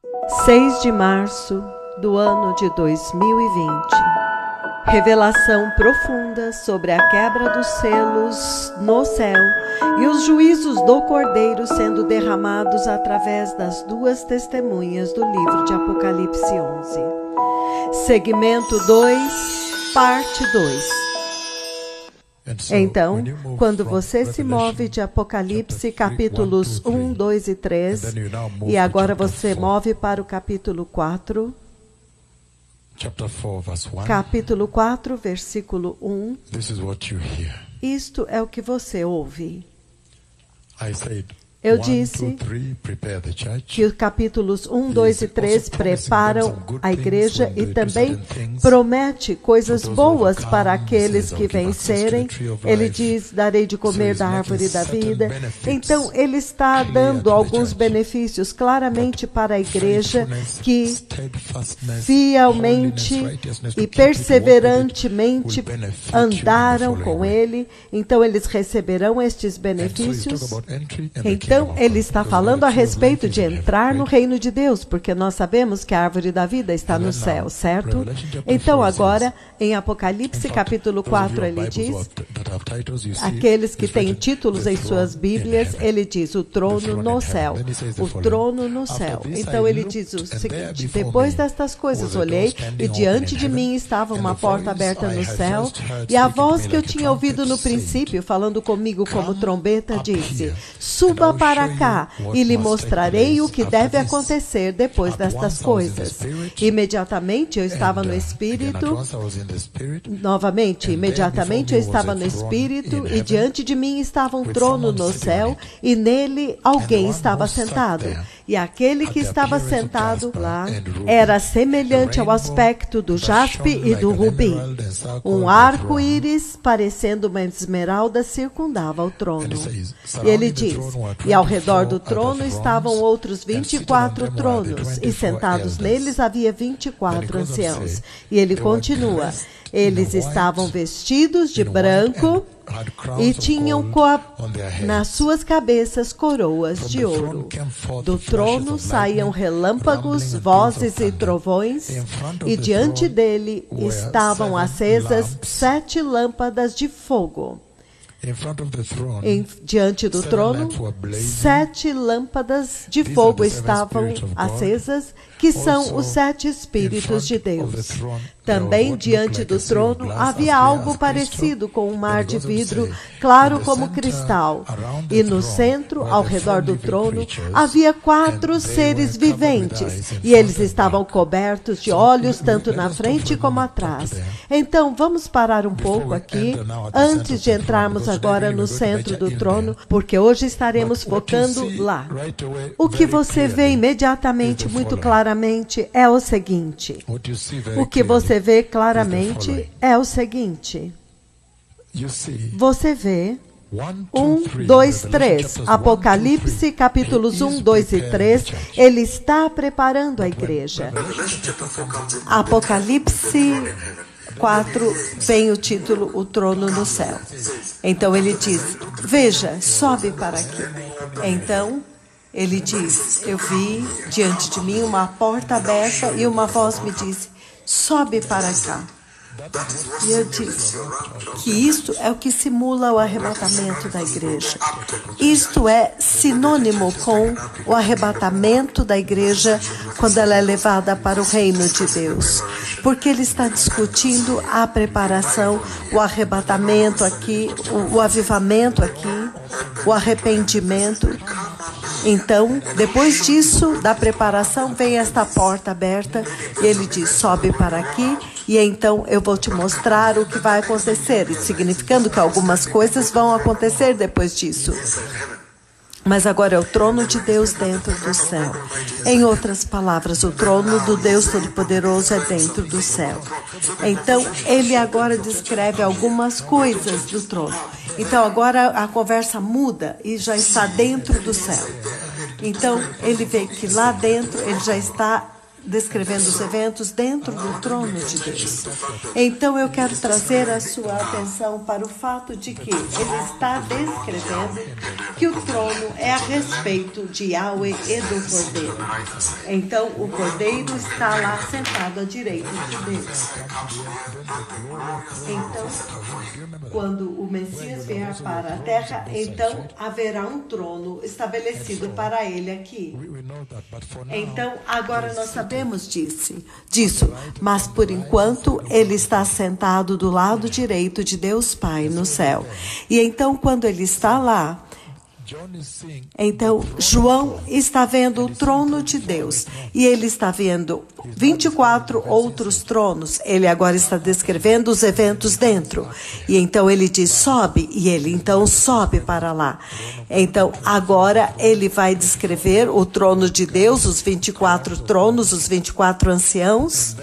6 de março do ano de 2020. Revelação profunda sobre a quebra dos selos no céu e os juízos do Cordeiro sendo derramados através das duas testemunhas do livro de Apocalipse 11. Segmento 2, parte 2. Então, quando você se move de Apocalipse capítulos 1, 2 e 3, e agora você move para o capítulo 4, capítulo 4, versículo 1, isto é o que você ouve. Eu disse que os capítulos 1, 2 e 3 preparam a igreja e também promete coisas boas para aqueles que vencerem. Ele diz, darei de comer da árvore da vida. Então, ele está dando alguns benefícios claramente para a igreja que fielmente e perseverantemente andaram com ele. Então, eles receberão estes benefícios. Então, ele está falando a respeito de entrar no reino de Deus, porque nós sabemos que a árvore da vida está no céu, certo? Então, agora, em Apocalipse capítulo 4, ele diz, aqueles que têm títulos em suas Bíblias, ele diz, o trono no céu, o trono no céu. Então, ele diz o seguinte, depois destas coisas olhei, e diante de mim estava uma porta aberta no céu, e a voz que eu tinha ouvido no princípio, falando comigo como trombeta, disse, suba para cá e lhe mostrarei o que deve acontecer depois destas coisas. Imediatamente eu estava no Espírito, novamente, imediatamente eu estava no Espírito e diante de mim estava um trono no céu e nele alguém estava sentado. E aquele que estava sentado lá era semelhante ao aspecto do jaspe e do rubi. Um arco-íris parecendo uma esmeralda circundava o trono. E ele diz, e ao redor do trono estavam outros 24 tronos, e sentados neles havia 24 anciãos. E ele continua, eles estavam vestidos de branco e tinham nas suas cabeças coroas de ouro. Do trono saíam relâmpagos, vozes e trovões, e diante dele estavam acesas 7 lâmpadas de fogo. Diante do trono, 7 lâmpadas de fogo estavam acesas, que são os 7 Espíritos de Deus. Também diante do trono havia algo parecido com um mar de vidro, claro como cristal. E no centro, ao redor do trono, havia 4 seres viventes, e eles estavam cobertos de olhos, tanto na frente como atrás. Então, vamos parar um pouco aqui, antes de entrarmos agora no centro do trono, porque hoje estaremos focando lá. O que você vê imediatamente, muito claramente, é o seguinte. O que você vê claramente é o seguinte. Você vê 1, 2, 3. Apocalipse, capítulos 1, 2 e 3. Ele está preparando a igreja. Apocalipse 4 vem o título, o trono no céu. Então ele diz, veja, sobe para aqui. Então, ele diz, eu vi diante de mim uma porta aberta e uma voz me disse, sobe para cá. E eu disse que isto é o que simula o arrebatamento da igreja. Isto é sinônimo com o arrebatamento da igreja quando ela é levada para o reino de Deus. Porque ele está discutindo a preparação, o arrebatamento aqui, o avivamento aqui, o arrependimento. Então, depois disso, da preparação, vem esta porta aberta e ele diz, sobe para aqui e então eu vou te mostrar o que vai acontecer, significando que algumas coisas vão acontecer depois disso. Mas agora é o trono de Deus dentro do céu. Em outras palavras, o trono do Deus Todo-Poderoso é dentro do céu. Então, ele agora descreve algumas coisas do trono. Então, agora a conversa muda e já está dentro do céu. Então, ele vê que lá dentro ele já está descrevendo os eventos dentro do trono de Deus. Então eu quero trazer a sua atenção para o fato de que ele está descrevendo que o trono é a respeito de Yahweh e do Cordeiro. Então o Cordeiro está lá sentado à direita de Deus. Então, quando o Messias vier para a terra, então haverá um trono estabelecido para ele aqui. Então, agora nós sabemos disso, mas por enquanto ele está sentado do lado direito de Deus Pai no céu. E então, quando ele está lá, então João está vendo o trono de Deus e ele está vendo 24 outros tronos. Ele agora está descrevendo os eventos dentro. E então ele diz, sobe, e ele então sobe para lá. Então agora ele vai descrever o trono de Deus, os 24 tronos, os 24 anciãos.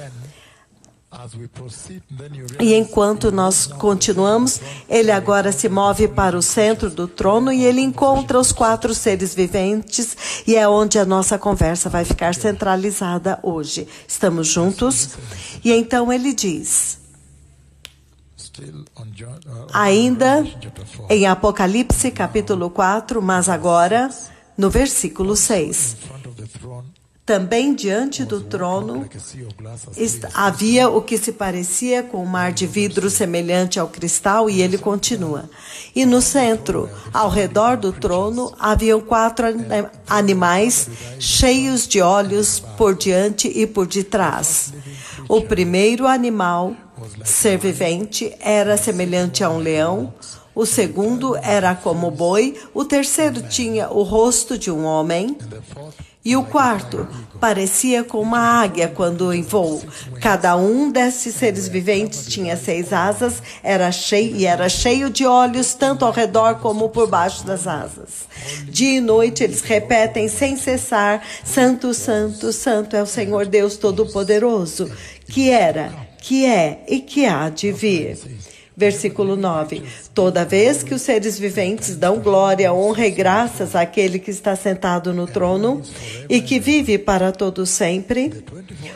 E enquanto nós continuamos, ele agora se move para o centro do trono e ele encontra os 4 seres viventes, e é onde a nossa conversa vai ficar centralizada hoje. Estamos juntos? E então ele diz, ainda em Apocalipse capítulo 4, mas agora no versículo 6. Também diante do trono havia o que se parecia com um mar de vidro semelhante ao cristal, e ele continua. E no centro, ao redor do trono, haviam 4 animais cheios de olhos por diante e por detrás. O primeiro animal, ser vivente, era semelhante a um leão. O segundo era como boi. O terceiro tinha o rosto de um homem. E o quarto parecia com uma águia quando em voo. Cada um desses seres viventes tinha 6 asas, era cheio de olhos, tanto ao redor como por baixo das asas. Dia e noite eles repetem sem cessar, Santo, Santo, Santo é o Senhor Deus Todo-Poderoso, que era, que é e que há de vir. Versículo 9. Toda vez que os seres viventes dão glória, honra e graças àquele que está sentado no trono e que vive para todo sempre,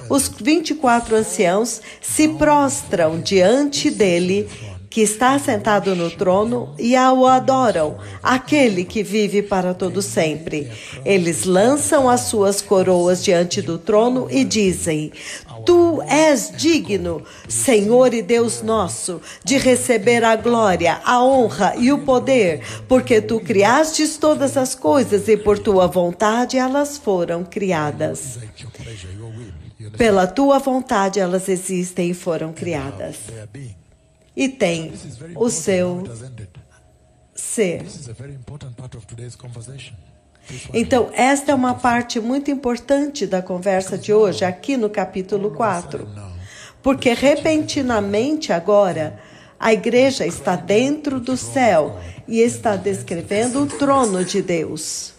os 24 anciãos se prostram diante dele, que está sentado no trono, e o adoram, aquele que vive para todo sempre. Eles lançam as suas coroas diante do trono e dizem, Tu és digno, Senhor e Deus nosso, de receber a glória, a honra e o poder, porque Tu criastes todas as coisas e por Tua vontade elas foram criadas. Pela Tua vontade elas existem e foram criadas. E tem o seu ser. Então, esta é uma parte muito importante da conversa de hoje, aqui no capítulo 4. Porque, repentinamente agora, a igreja está dentro do céu e está descrevendo o trono de Deus.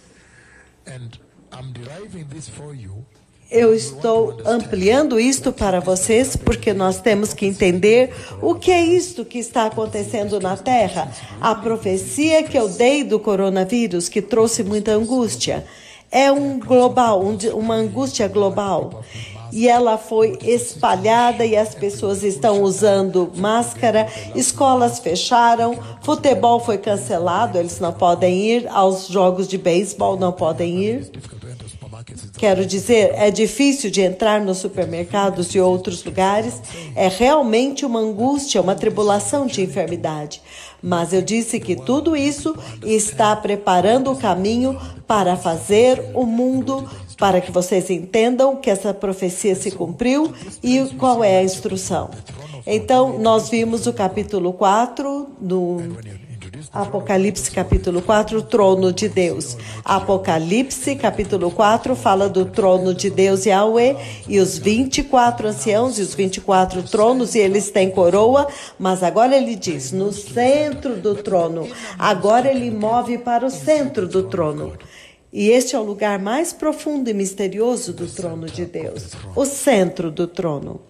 Eu estou ampliando isto para vocês porque nós temos que entender o que é isto que está acontecendo na Terra. A profecia que eu dei do coronavírus, que trouxe muita angústia, é uma angústia global. E ela foi espalhada e as pessoas estão usando máscara, escolas fecharam, futebol foi cancelado, eles não podem ir aos jogos de beisebol, não podem ir. Quero dizer, é difícil de entrar nos supermercados e outros lugares. É realmente uma angústia, uma tribulação de enfermidade. Mas eu disse que tudo isso está preparando o caminho para fazer o mundo, para que vocês entendam que essa profecia se cumpriu e qual é a instrução. Então, nós vimos o capítulo 4 do Apocalipse capítulo 4, o trono de Deus. Apocalipse capítulo 4 fala do trono de Deus Yahweh e os 24 anciãos e os 24 tronos, e eles têm coroa, mas agora ele diz, no centro do trono. Agora ele move para o centro do trono. E este é o lugar mais profundo e misterioso do trono de Deus, o centro do trono.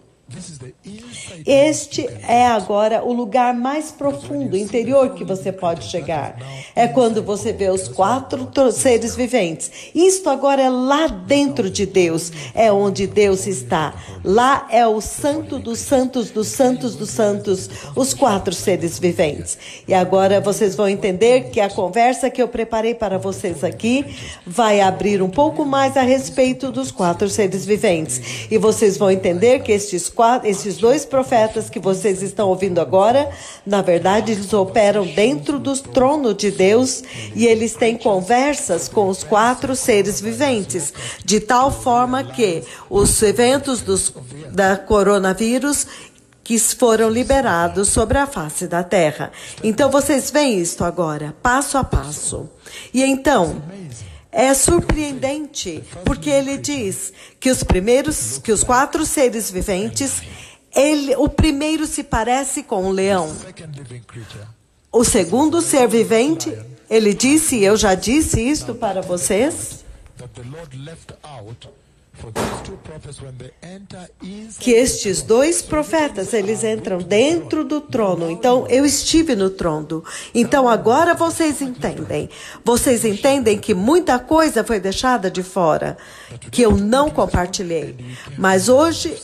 Este é agora o lugar mais profundo, interior que você pode chegar. É quando você vê os 4 seres viventes. Isto agora é lá dentro de Deus, é onde Deus está. Lá é o santo dos santos, dos santos dos santos, os 4 seres viventes. E agora vocês vão entender que a conversa que eu preparei para vocês aqui vai abrir um pouco mais a respeito dos 4 seres viventes. E vocês vão entender que esses 2 profetas que vocês estão ouvindo agora, na verdade, eles operam dentro do trono de Deus e eles têm conversas com os 4 seres viventes, de tal forma que os eventos da coronavírus que foram liberados sobre a face da terra. Então, vocês veem isto agora, passo a passo. E então, é surpreendente, porque ele diz que os 4 seres viventes, o primeiro se parece com um leão. O segundo ser vivente, ele disse, eu já disse isto para vocês, que estes 2 profetas, eles entram dentro do trono. Então, eu estive no trono. Então, agora vocês entendem. Vocês entendem que muita coisa foi deixada de fora, que eu não compartilhei. Mas hoje,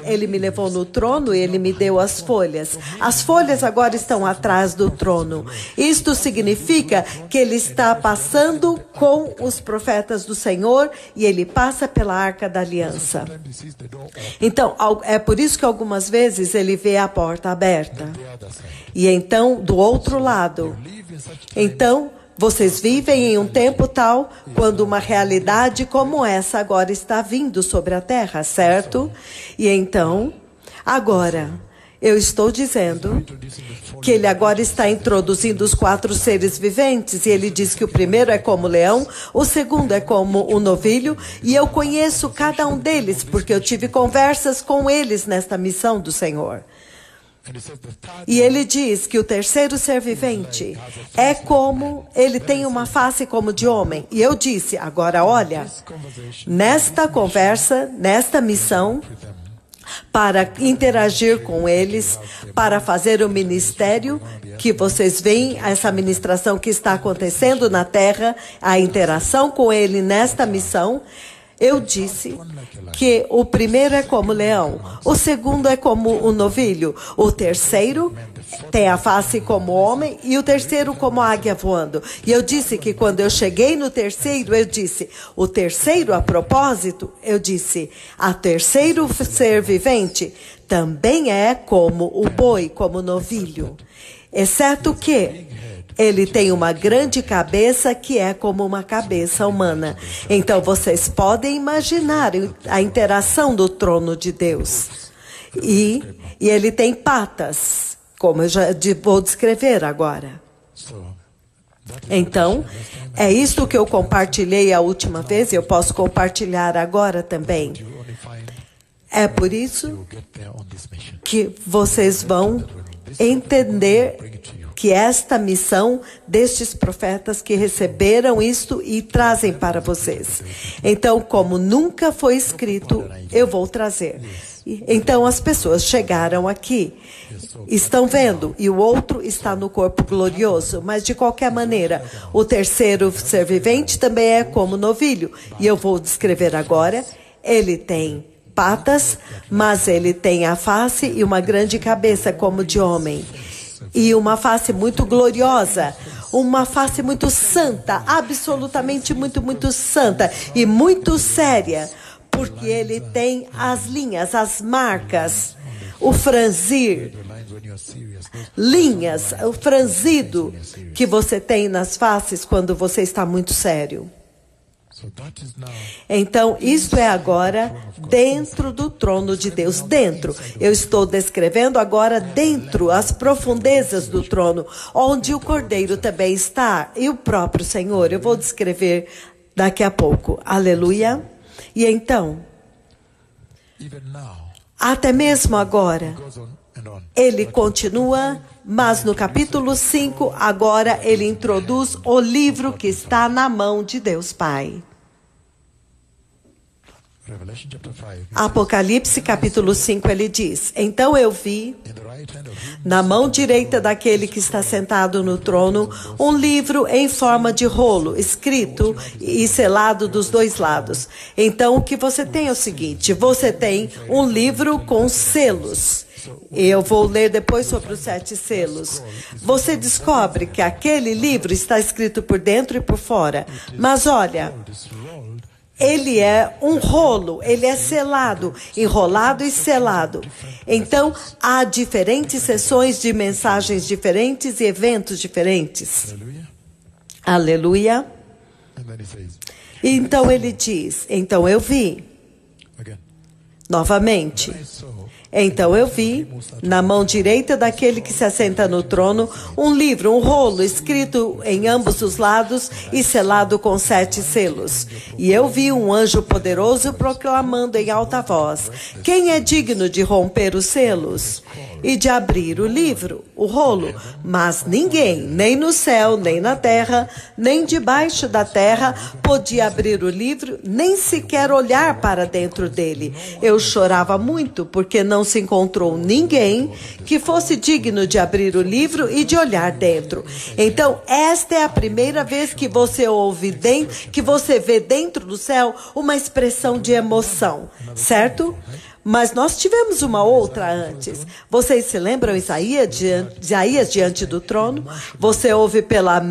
ele me levou no trono e ele me deu as folhas. As folhas agora estão atrás do trono. Isto significa que ele está passando com os profetas do Senhor e ele passa pela Arca da Aliança. Então, é por isso que algumas vezes ele vê a porta aberta. E então, do outro lado. Então, vocês vivem em um tempo tal, quando uma realidade como essa agora está vindo sobre a terra, certo? E então, agora, eu estou dizendo que ele agora está introduzindo os 4 seres viventes, e ele diz que o primeiro é como o leão, o segundo é como o novilho, e eu conheço cada um deles, porque eu tive conversas com eles nesta missão do Senhor. E ele diz que o terceiro ser vivente é como, ele tem uma face como de homem. E eu disse, agora olha, nesta conversa, nesta missão, para interagir com eles, para fazer o ministério que vocês veem, essa ministração que está acontecendo na terra, a interação com ele nesta missão. Eu disse que o primeiro é como o leão, o segundo é como o novilho, o terceiro tem a face como homem e o terceiro como águia voando. E eu disse que quando eu cheguei no terceiro, eu disse, o terceiro a propósito, eu disse, a terceiro ser vivente também é como o boi, como o novilho, exceto que ele tem uma grande cabeça que é como uma cabeça humana. Então, vocês podem imaginar a interação do trono de Deus. E ele tem patas, como eu já vou descrever agora. Então, é isso que eu compartilhei a última vez e eu posso compartilhar agora também. É por isso que vocês vão entender que esta missão destes profetas que receberam isto e trazem para vocês. Então, como nunca foi escrito, eu vou trazer. Então, as pessoas chegaram aqui, estão vendo, e o outro está no corpo glorioso. Mas, de qualquer maneira, o terceiro ser vivente também é como novilho. E eu vou descrever agora. Ele tem patas, mas ele tem a face e uma grande cabeça como de homem. E uma face muito gloriosa, uma face muito santa, absolutamente muito santa e muito séria, porque ele tem as linhas, as marcas, o franzir, linhas, o franzido que você tem nas faces quando você está muito sério. Então, isto é agora dentro do trono de Deus, dentro. Eu estou descrevendo agora dentro, as profundezas do trono, onde o Cordeiro também está, e o próprio Senhor. Eu vou descrever daqui a pouco. Aleluia. E então, até mesmo agora, ele continua, mas no capítulo 5, agora ele introduz o livro que está na mão de Deus Pai. Apocalipse capítulo 5, ele diz: então eu vi, na mão direita daquele que está sentado no trono, um livro em forma de rolo, escrito e selado dos dois lados. Então o que você tem é o seguinte: você tem um livro com selos. Eu vou ler depois sobre os 7 selos. Você descobre que aquele livro está escrito por dentro e por fora. Mas olha, ele é um rolo, ele é selado, enrolado e selado. Então, há diferentes sessões de mensagens diferentes e eventos diferentes. Aleluia. Então ele diz: então eu vi. Novamente. Então eu vi, na mão direita daquele que se assenta no trono, um livro, um rolo, escrito em ambos os lados e selado com 7 selos. E eu vi um anjo poderoso proclamando em alta voz: quem é digno de romper os selos e de abrir o livro, o rolo? Mas ninguém, nem no céu, nem na terra, nem debaixo da terra, podia abrir o livro, nem sequer olhar para dentro dele. Eu chorava muito, porque não se encontrou ninguém que fosse digno de abrir o livro e de olhar dentro. Então, esta é a primeira vez que você ouve que você vê dentro do céu uma expressão de emoção, certo? Mas nós tivemos uma outra antes. Vocês se lembram Isaías diante do trono? Você ouve pela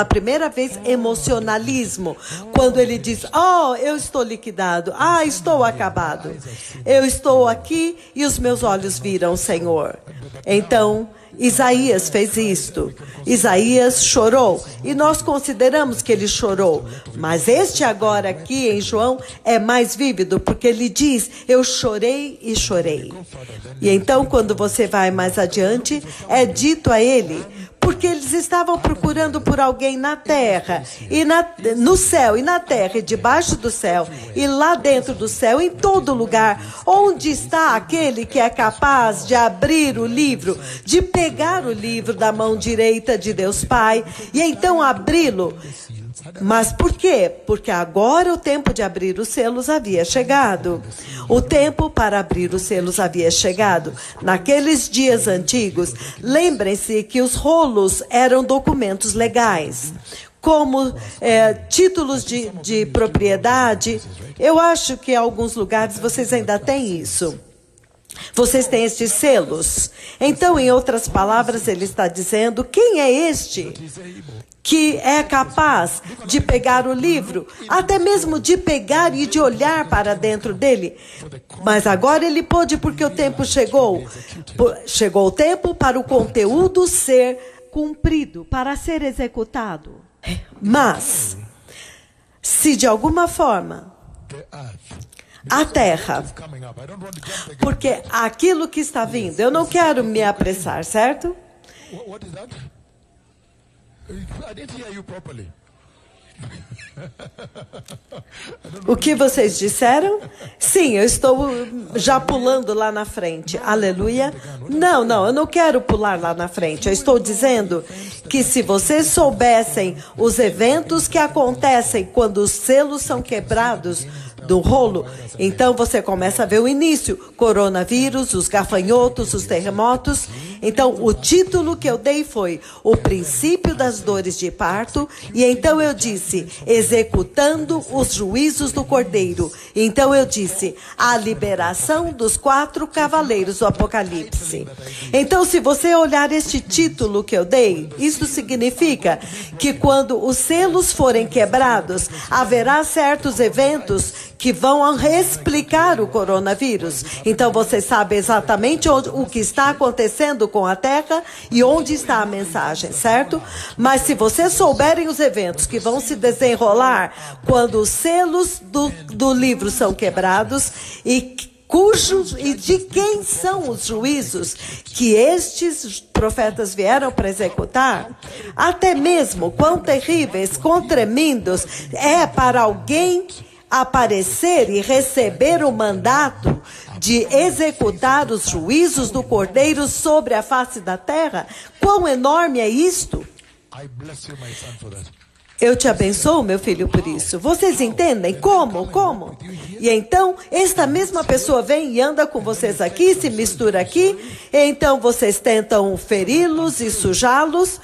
primeira vez emocionalismo. Quando ele diz: oh, eu estou liquidado. Ah, estou acabado. Eu estou aqui e os meus olhos viram o Senhor. Então, Isaías fez isto. Isaías chorou. E nós consideramos que ele chorou. Mas este agora aqui em João é mais vívido, porque ele diz: eu chorei e chorei. E então, quando você vai mais adiante, é dito a ele, porque eles estavam procurando por alguém na terra, e no céu, e na terra, e debaixo do céu, e lá dentro do céu, em todo lugar. Onde está aquele que é capaz de abrir o livro, de pegar o livro da mão direita de Deus Pai, e então abri-lo? Mas por quê? Porque agora o tempo de abrir os selos havia chegado. O tempo para abrir os selos havia chegado. Naqueles dias antigos, lembrem-se que os rolos eram documentos legais, como títulos de propriedade. Eu acho que em alguns lugares vocês ainda têm isso. Vocês têm estes selos. Então, em outras palavras, ele está dizendo: quem é este que é capaz de pegar o livro, até mesmo de pegar e de olhar para dentro dele? Mas agora ele pôde, porque o tempo chegou. Chegou o tempo para o conteúdo ser cumprido, para ser executado. Mas, se de alguma forma a terra, porque aquilo que está vindo, eu não quero me apressar, certo? O que vocês disseram? Sim, eu estou já pulando lá na frente. Aleluia. Não, eu não quero pular lá na frente. Eu estou dizendo que se vocês soubessem os eventos que acontecem quando os selos são quebrados do rolo, então você começa a ver o início: coronavírus, os gafanhotos, os terremotos. Então o título que eu dei foi O Princípio das Dores de Parto, e então eu disse: executando os juízos do Cordeiro. Então eu disse: a liberação dos 4 cavaleiros do Apocalipse. Então, se você olhar este título que eu dei, isso significa que quando os selos forem quebrados, haverá certos eventos que vão explicar o coronavírus. Então você sabe exatamente o que está acontecendo com a Terra e onde está a mensagem, certo? Mas se vocês souberem os eventos que vão se desenrolar quando os selos do livro são quebrados e de quem são os juízos que estes profetas vieram para executar, até mesmo quão terríveis, quão tremendos é para alguém aparecer e receber o mandato de executar os juízos do Cordeiro sobre a face da terra. Quão enorme é isto? Eu te abençoo, meu filho, por isso. Vocês entendem? Como? E então, esta mesma pessoa vem e anda com vocês aqui, se mistura aqui. E então, vocês tentam feri-los e sujá-los.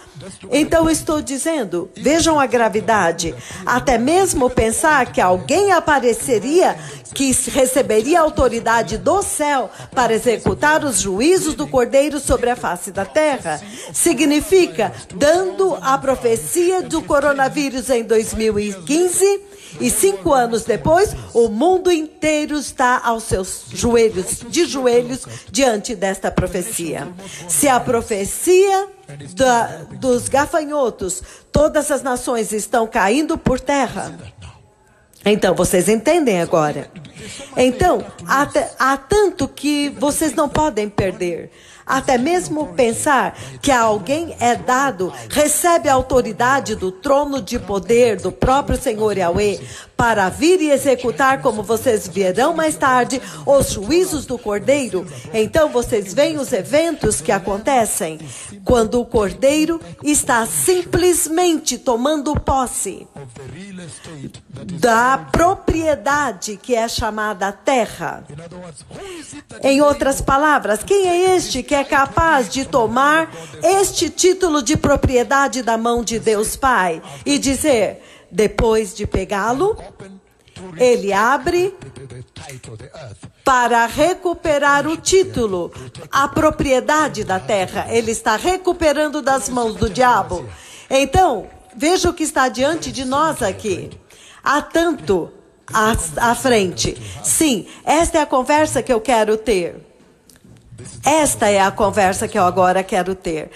Então, estou dizendo, vejam a gravidade. Até mesmo pensar que alguém apareceria, que receberia a autoridade do céu para executar os juízos do Cordeiro sobre a face da terra, significa dando a profecia do coronavírus em 2015 e 5 anos depois, o mundo inteiro está aos seus joelhos, de joelhos, diante desta profecia. Se a profecia dos gafanhotos, todas as nações estão caindo por terra. Então, vocês entendem agora. Então, há tanto que vocês não podem perder. Até mesmo pensar que a alguém é dado, recebe a autoridade do trono de poder do próprio Senhor Yahweh para vir e executar, como vocês verão mais tarde, os juízos do Cordeiro. Então vocês veem os eventos que acontecem quando o Cordeiro está simplesmente tomando posse da propriedade que é chamada terra. Em outras palavras, quem é este que é capaz de tomar este título de propriedade da mão de Deus Pai e dizer, depois de pegá-lo, ele abre para recuperar o título, a propriedade da terra. Ele está recuperando das mãos do diabo. Então, veja o que está diante de nós aqui. Há tanto à frente. Sim, esta é a conversa que eu quero ter. Esta é a conversa que eu agora quero ter.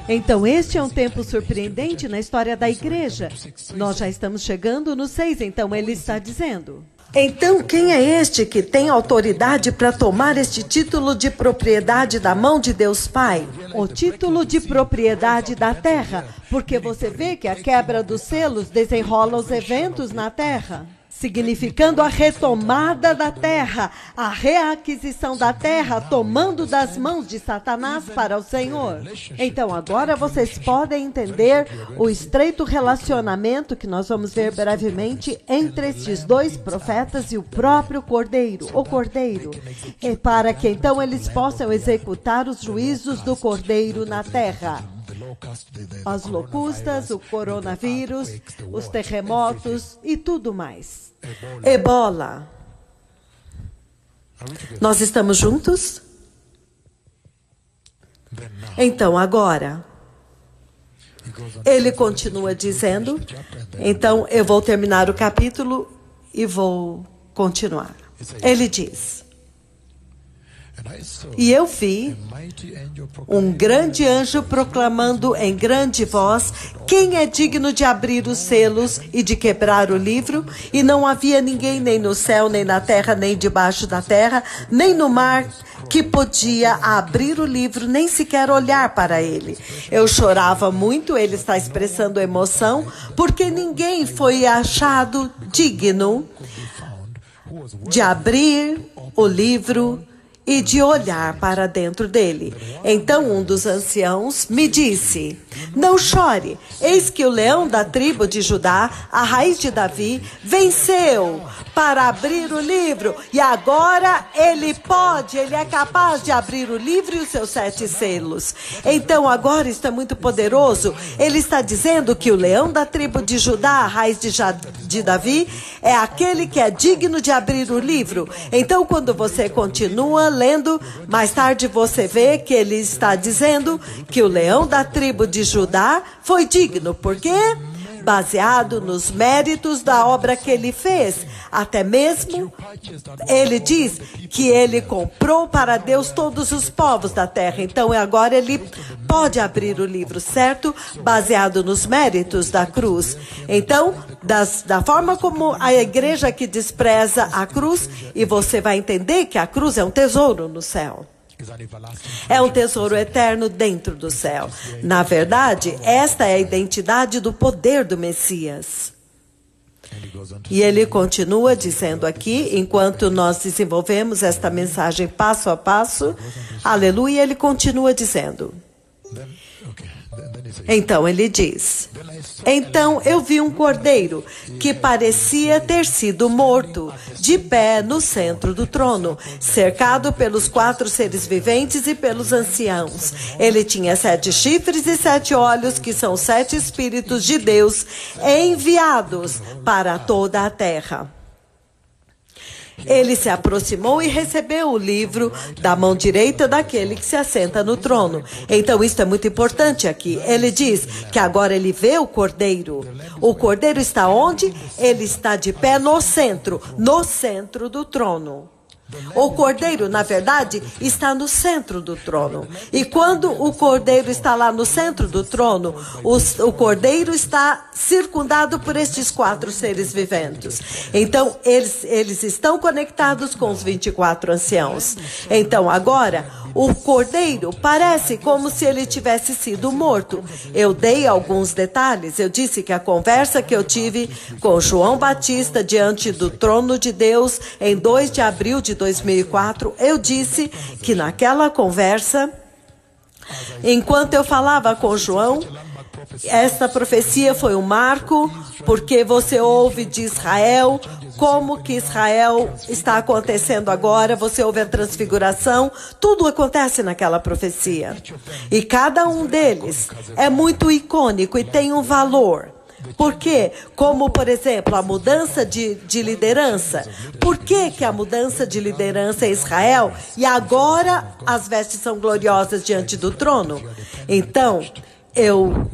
Então, este é um tempo surpreendente na história da igreja. Nós já estamos chegando no 6, então ele está dizendo. Então, quem é este que tem autoridade para tomar este título de propriedade da mão de Deus Pai? O título de propriedade da terra, porque você vê que a quebra dos selos desenrola os eventos na terra. Significando a retomada da terra, a reaquisição da terra, tomando das mãos de Satanás para o Senhor. Então, agora vocês podem entender o estreito relacionamento que nós vamos ver brevemente entre estes dois profetas e o próprio Cordeiro, o Cordeiro. E para que então eles possam executar os juízos do Cordeiro na terra. As locustas, o coronavírus, os terremotos e tudo mais. Ebola. Nós estamos juntos? Então, agora, ele continua dizendo, então eu vou terminar o capítulo e vou continuar. Ele diz, e eu vi um grande anjo proclamando em grande voz, quem é digno de abrir os selos e de quebrar o livro? E não havia ninguém nem no céu, nem na terra, nem debaixo da terra, nem no mar, que podia abrir o livro, nem sequer olhar para ele. Eu chorava muito, ele está expressando emoção, porque ninguém foi achado digno de abrir o livro e de olhar para dentro dele. Então um dos anciãos me disse, não chore, eis que o leão da tribo de Judá, a raiz de Davi, venceu para abrir o livro, e agora ele é capaz de abrir o livro e os seus 7 selos. Então agora isso é muito poderoso. Ele está dizendo que o leão da tribo de Judá, a raiz de Davi, é aquele que é digno de abrir o livro. Então quando você continua lendo, mais tarde você vê que ele está dizendo que o leão da tribo de Judá foi digno. Por quê? Baseado nos méritos da obra que ele fez. Até mesmo, ele diz que ele comprou para Deus todos os povos da terra. Então, agora ele pode abrir o livro, certo? Baseado nos méritos da cruz. Então, da forma como a igreja que despreza a cruz, e você vai entender que a cruz é um tesouro no céu. É um tesouro eterno dentro do céu. Na verdade, esta é a identidade do poder do Messias. E ele continua dizendo aqui, enquanto nós desenvolvemos esta mensagem passo a passo, aleluia, ele continua dizendo, Então ele diz: então eu vi um cordeiro que parecia ter sido morto, de pé no centro do trono, cercado pelos 4 seres viventes e pelos anciãos. Ele tinha 7 chifres e 7 olhos, que são 7 espíritos de Deus enviados para toda a terra. Ele se aproximou e recebeu o livro da mão direita daquele que se assenta no trono. Então, isso é muito importante aqui. Ele diz que agora ele vê o cordeiro. O cordeiro está onde? Ele está de pé no centro do trono. O cordeiro, na verdade, está no centro do trono. E quando o cordeiro está lá no centro do trono, o cordeiro está circundado por estes 4 seres viventes. Então, eles estão conectados com os 24 anciãos. Então, agora, o cordeiro parece como se ele tivesse sido morto. Eu dei alguns detalhes. Eu disse que a conversa que eu tive com João Batista diante do trono de Deus em 2 de abril de 2004, eu disse que naquela conversa, enquanto eu falava com João, esta profecia foi um marco, porque você ouve de Israel, como que Israel está acontecendo agora, você ouve a transfiguração, tudo acontece naquela profecia. E cada um deles é muito icônico e tem um valor. Por quê? Como, por exemplo, a mudança de liderança. Por que a mudança de liderança é Israel e agora as vestes são gloriosas diante do trono? Então, eu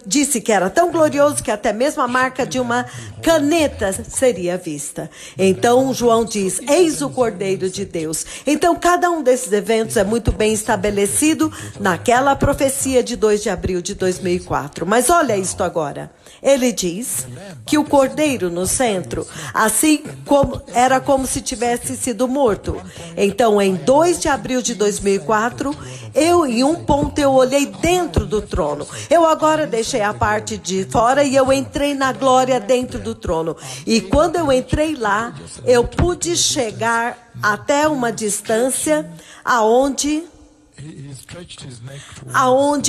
disse que era tão glorioso que até mesmo a marca de uma caneta seria vista. Então, João diz, eis o Cordeiro de Deus. Então, cada um desses eventos é muito bem estabelecido naquela profecia de 2 de abril de 2004. Mas olha isto agora. Ele diz que o cordeiro no centro, assim como era como se tivesse sido morto. Então, em 2 de abril de 2004, em um ponto eu olhei dentro do trono. Eu agora deixei a parte de fora e eu entrei na glória dentro do trono. E quando eu entrei lá, eu pude chegar até uma distância aonde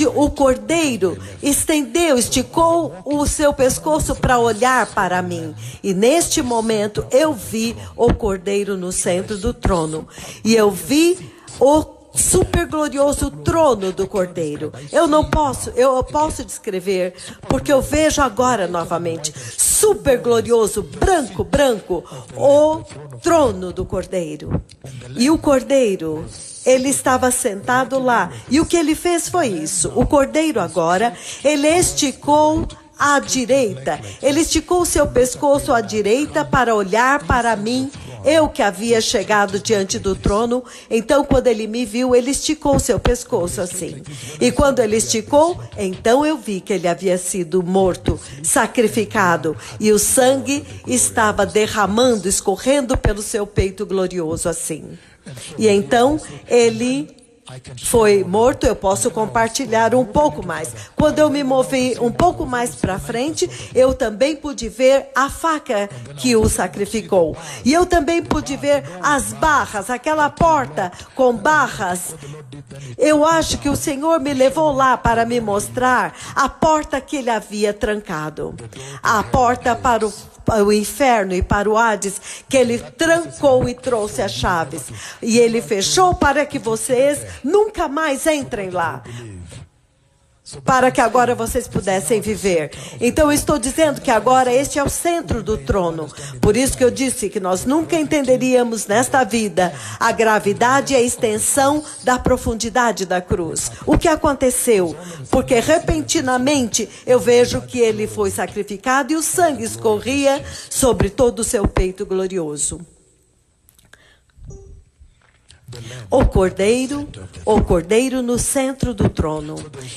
o cordeiro esticou o seu pescoço para olhar para mim. E neste momento eu vi o cordeiro no centro do trono. E eu vi o super glorioso trono do cordeiro. Eu posso descrever, porque eu vejo agora novamente, super glorioso, branco, o trono do cordeiro. E o cordeiro, ele estava sentado lá. E o que ele fez foi isso. O cordeiro agora, ele esticou à direita. Ele esticou o seu pescoço à direita para olhar para mim. Eu que havia chegado diante do trono. Então, quando ele me viu, ele esticou o seu pescoço assim. E quando ele esticou, então eu vi que ele havia sido morto, sacrificado. E o sangue estava derramando, escorrendo pelo seu peito glorioso assim. E então, ele foi morto. Eu posso compartilhar um pouco mais. Quando eu me movi um pouco mais para frente, eu também pude ver a faca que o sacrificou. E eu também pude ver as barras, aquela porta com barras. Eu acho que o Senhor me levou lá para me mostrar a porta que ele havia trancado. A porta para o inferno e para o Hades, que ele trancou e trouxe as chaves. E ele fechou para que vocês nunca mais entrem lá. Para que agora vocês pudessem viver. Então, eu estou dizendo que agora este é o centro do trono. Por isso que eu disse que nós nunca entenderíamos nesta vida a gravidade e a extensão da profundidade da cruz. O que aconteceu? Porque repentinamente eu vejo que ele foi sacrificado e o sangue escorria sobre todo o seu peito glorioso. O cordeiro no centro do trono.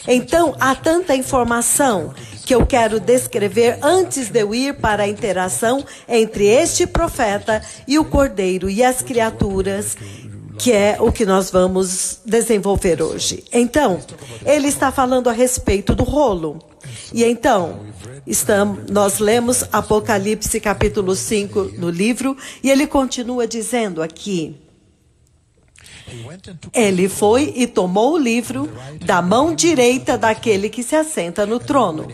Então, há tanta informação que eu quero descrever antes de eu ir para a interação entre este profeta e o cordeiro e as criaturas, que é o que nós vamos desenvolver hoje. Então, ele está falando a respeito do rolo. E então, nós lemos Apocalipse capítulo 5 no livro, e ele continua dizendo aqui: Ele foi e tomou o livro da mão direita daquele que se assenta no trono.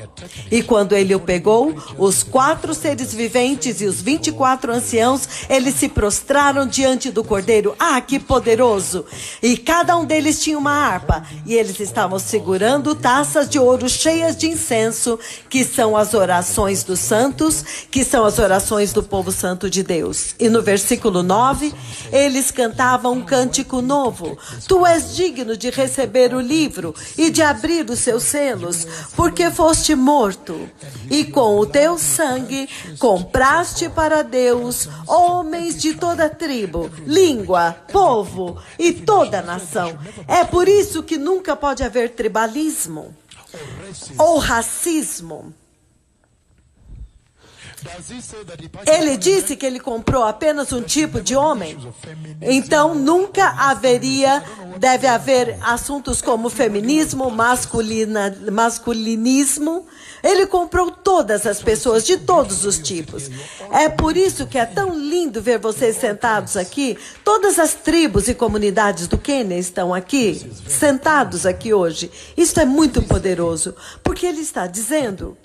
E quando ele o pegou, os 4 seres viventes e os 24 anciãos, eles se prostraram diante do Cordeiro. Ah, que poderoso! E cada um deles tinha uma harpa, e eles estavam segurando taças de ouro cheias de incenso, que são as orações dos santos, que são as orações do povo santo de Deus. E no versículo 9, eles cantavam um cântico novo. Tu és digno de receber o livro e de abrir os seus selos, porque foste morto, e com o teu sangue compraste para Deus homens de toda tribo, língua, povo e toda nação. É por isso que nunca pode haver tribalismo ou racismo. Ele disse que ele comprou apenas um tipo de homem. Então nunca deve haver assuntos como feminismo, masculinismo. Ele comprou todas as pessoas de todos os tipos. É por isso que é tão lindo ver vocês sentados aqui. Todas as tribos e comunidades do Quênia estão aqui, sentados aqui hoje. Isso é muito poderoso, porque ele está dizendo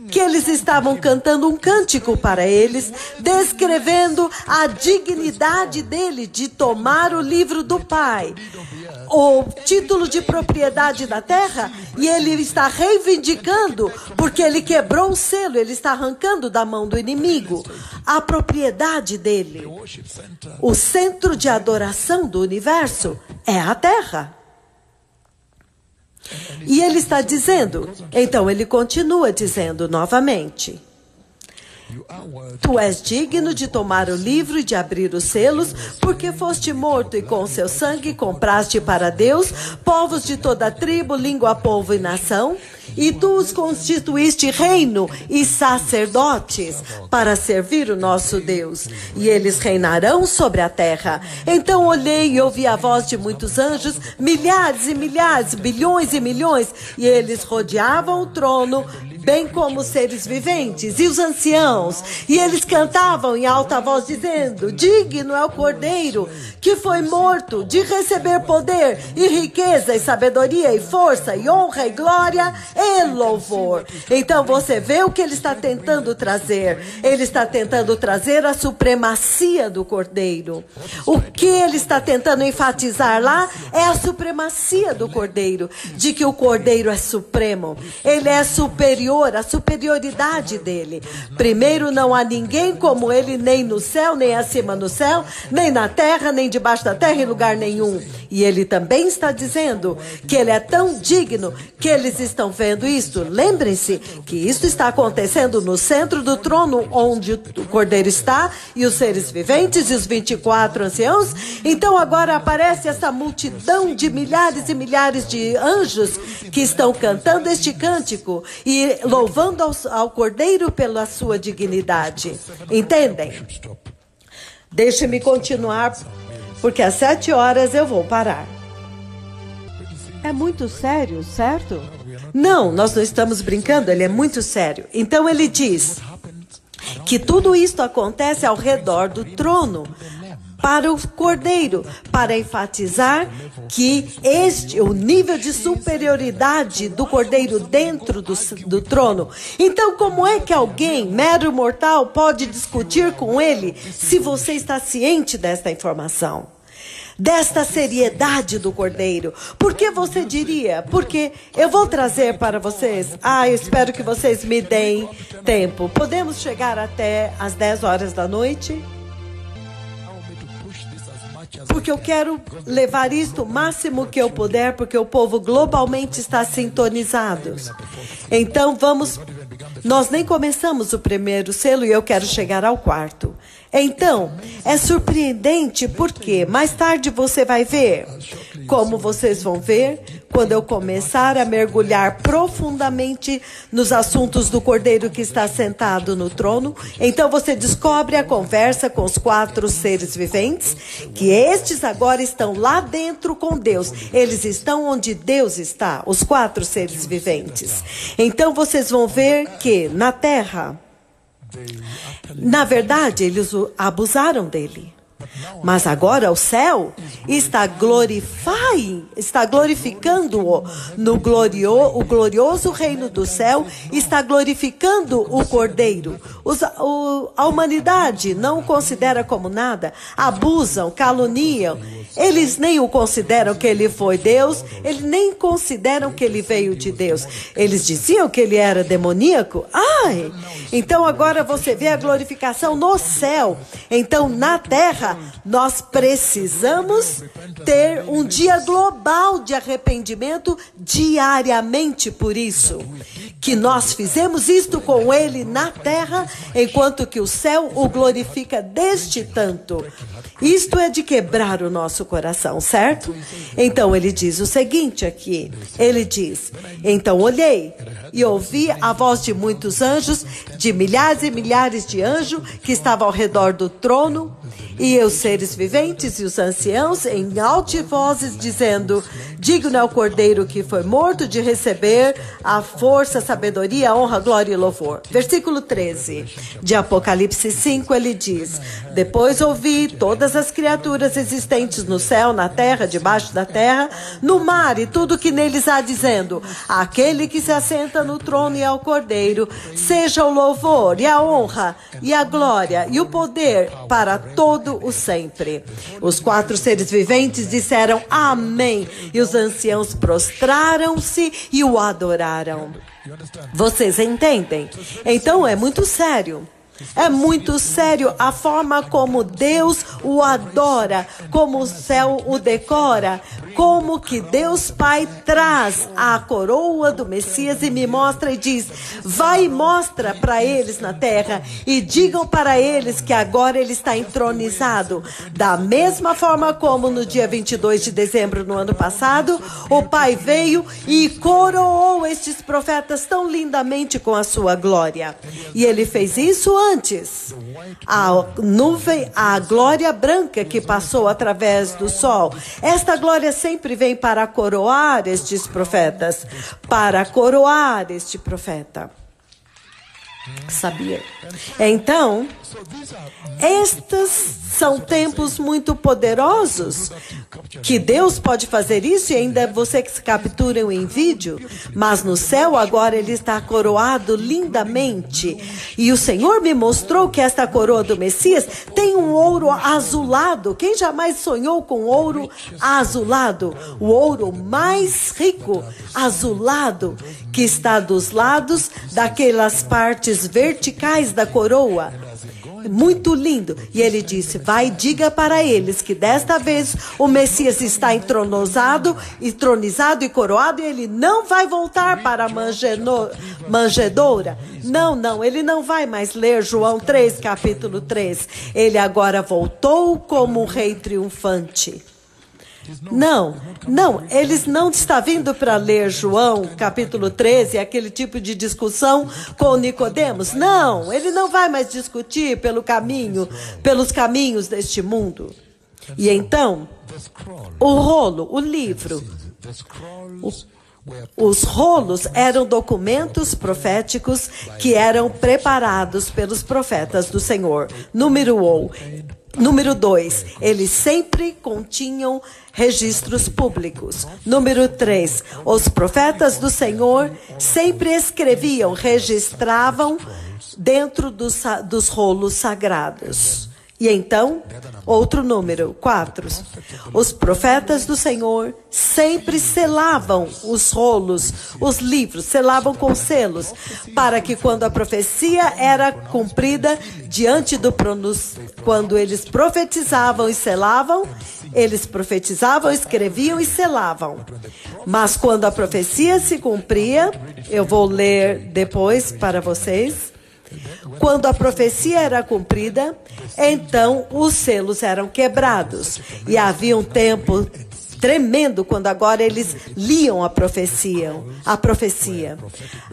que eles estavam cantando um cântico para eles, descrevendo a dignidade dele de tomar o livro do Pai, o título de propriedade da terra, e ele está reivindicando, porque ele quebrou o selo, ele está arrancando da mão do inimigo a propriedade dele. O centro de adoração do universo é a terra. E ele está dizendo, então ele continua dizendo novamente: tu és digno de tomar o livro e de abrir os selos, porque foste morto e com seu sangue compraste para Deus povos de toda tribo, língua, povo e nação. E tu os constituíste reino e sacerdotes para servir o nosso Deus. E eles reinarão sobre a terra. Então olhei e ouvi a voz de muitos anjos, milhares e milhares, bilhões e milhões. E eles rodeavam o trono, bem como os seres viventes e os anciãos. E eles cantavam em alta voz, dizendo: digno é o Cordeiro que foi morto de receber poder e riqueza e sabedoria e força e honra e glória e louvor. Então você vê o que ele está tentando trazer. Ele está tentando trazer a supremacia do Cordeiro. O que ele está tentando enfatizar lá é a supremacia do Cordeiro, de que o Cordeiro é supremo. Ele é superior, a superioridade dele. Primeiro, não há ninguém como ele, nem no céu, nem acima no céu, nem na terra, nem debaixo da terra, em lugar nenhum. E ele também está dizendo que ele é tão digno que eles estão vendo isso. Lembrem-se que isso está acontecendo no centro do trono, onde o Cordeiro está, e os seres viventes e os 24 anciãos. Então agora aparece essa multidão de milhares e milhares de anjos que estão cantando este cântico e louvando ao Cordeiro pela sua dignidade. Entendem? Deixe-me continuar, porque às 7 horas eu vou parar. É muito sério, certo? Não, nós não estamos brincando, ele é muito sério. Então ele diz que tudo isto acontece ao redor do trono, para o Cordeiro, para enfatizar que o nível de superioridade do Cordeiro dentro do trono. Então, como é que alguém, mero mortal, pode discutir com ele se você está ciente desta informação? Desta seriedade do Cordeiro. Por que você diria? Porque eu vou trazer para vocês. Eu espero que vocês me deem tempo. Podemos chegar até às 10 horas da noite? Porque eu quero levar isto o máximo que eu puder, porque o povo globalmente está sintonizado. Então nós nem começamos o primeiro selo e eu quero chegar ao 4º. Então, é surpreendente porque mais tarde você vai ver, como vocês vão ver, quando eu começar a mergulhar profundamente nos assuntos do Cordeiro que está sentado no trono. Então você descobre a conversa com os 4 seres viventes, que estes agora estão lá dentro com Deus. Eles estão onde Deus está, os 4 seres viventes. Então vocês vão ver que na terra, na verdade, eles abusaram dele. Mas agora o céu está glorificando-o o glorioso reino do céu, está glorificando o Cordeiro. A humanidade não o considera como nada, abusam, caluniam. Eles nem o consideram que ele foi Deus, eles nem consideram que ele veio de Deus. Eles diziam que ele era demoníaco. Então agora você vê a glorificação no céu. Então na terra nós precisamos ter um dia global de arrependimento diariamente por isso. Que nós fizemos isto com ele na terra, enquanto que o céu o glorifica deste tanto. Isto é de quebrar o nosso coração, certo? Então ele diz o seguinte aqui, ele diz: então olhei e ouvi a voz de muitos anjos, de milhares e milhares de anjos que estavam ao redor do trono, e os seres viventes e os anciãos em altas vozes dizendo: digno é o Cordeiro que foi morto de receber a força, a sabedoria, a honra, glória e louvor. Versículo 13 de Apocalipse 5, ele diz: depois ouvi todas as criaturas existentes no céu, na terra, debaixo da terra, no mar e tudo que neles há, dizendo: aquele que se assenta no trono e ao Cordeiro, seja o louvor e a honra e a glória e o poder para todo o sempre. Os 4 seres viventes disseram amém, e os anciãos prostraram-se e o adoraram. Vocês entendem? Então é muito sério. É muito sério a forma como Deus o adora, como o céu o decora, como que Deus Pai traz a coroa do Messias e me mostra e diz: vai e mostra para eles na terra e digam para eles que agora ele está entronizado. Da mesma forma como no dia 22 de dezembro no ano passado, o Pai veio e coroou estes profetas tão lindamente com a sua glória. E ele fez isso antes. A nuvem, a glória branca que passou através do sol. Esta glória sempre vem para coroar estes profetas, para coroar este profeta. Sabia? Então, estes são tempos muito poderosos, que Deus pode fazer isso e ainda você que se captura em vídeo, mas no céu agora ele está coroado lindamente. E o Senhor me mostrou que esta coroa do Messias tem um ouro azulado. Quem jamais sonhou com ouro azulado? O ouro mais rico, azulado, que está dos lados daquelas partes verticais da coroa. Muito lindo. E ele disse: vai, diga para eles que desta vez o Messias está entronizado e coroado, e ele não vai voltar para a manjedoura. Não, ele não vai mais ler João 3, capítulo 3. Ele agora voltou como um rei triunfante. Não, eles não estão vindo para ler João, capítulo 13, aquele tipo de discussão com Nicodemos. Não, ele não vai mais discutir pelos caminhos deste mundo. E então, o rolo, o livro, os rolos eram documentos proféticos que eram preparados pelos profetas do Senhor. Número 2, eles sempre continham registros públicos. Número 3, os profetas do Senhor sempre escreviam, registravam dentro dos rolos sagrados. E então, outro número, 4, os profetas do Senhor sempre selavam os rolos, os livros, selavam com selos, para que quando a profecia era cumprida, diante do quando eles profetizavam e selavam, eles profetizavam, escreviam e selavam. Mas quando a profecia se cumpria, eu vou ler depois para vocês, quando a profecia era cumprida, então os selos eram quebrados. E havia um tempo tremendo quando agora eles liam a profecia.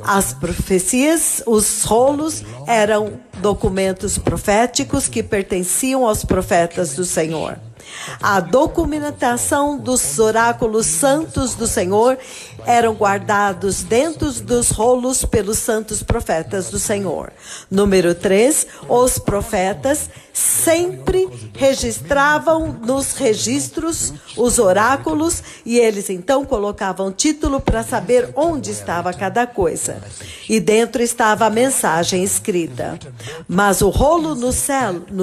As profecias, os rolos eram documentos proféticos que pertenciam aos profetas do Senhor. A documentação dos oráculos santos do Senhor eram guardados dentro dos rolos pelos santos profetas do Senhor. Número 3, os profetas sempre registravam nos registros os oráculos e eles então colocavam título para saber onde estava cada coisa. E dentro estava a mensagem escrita. Mas o rolo no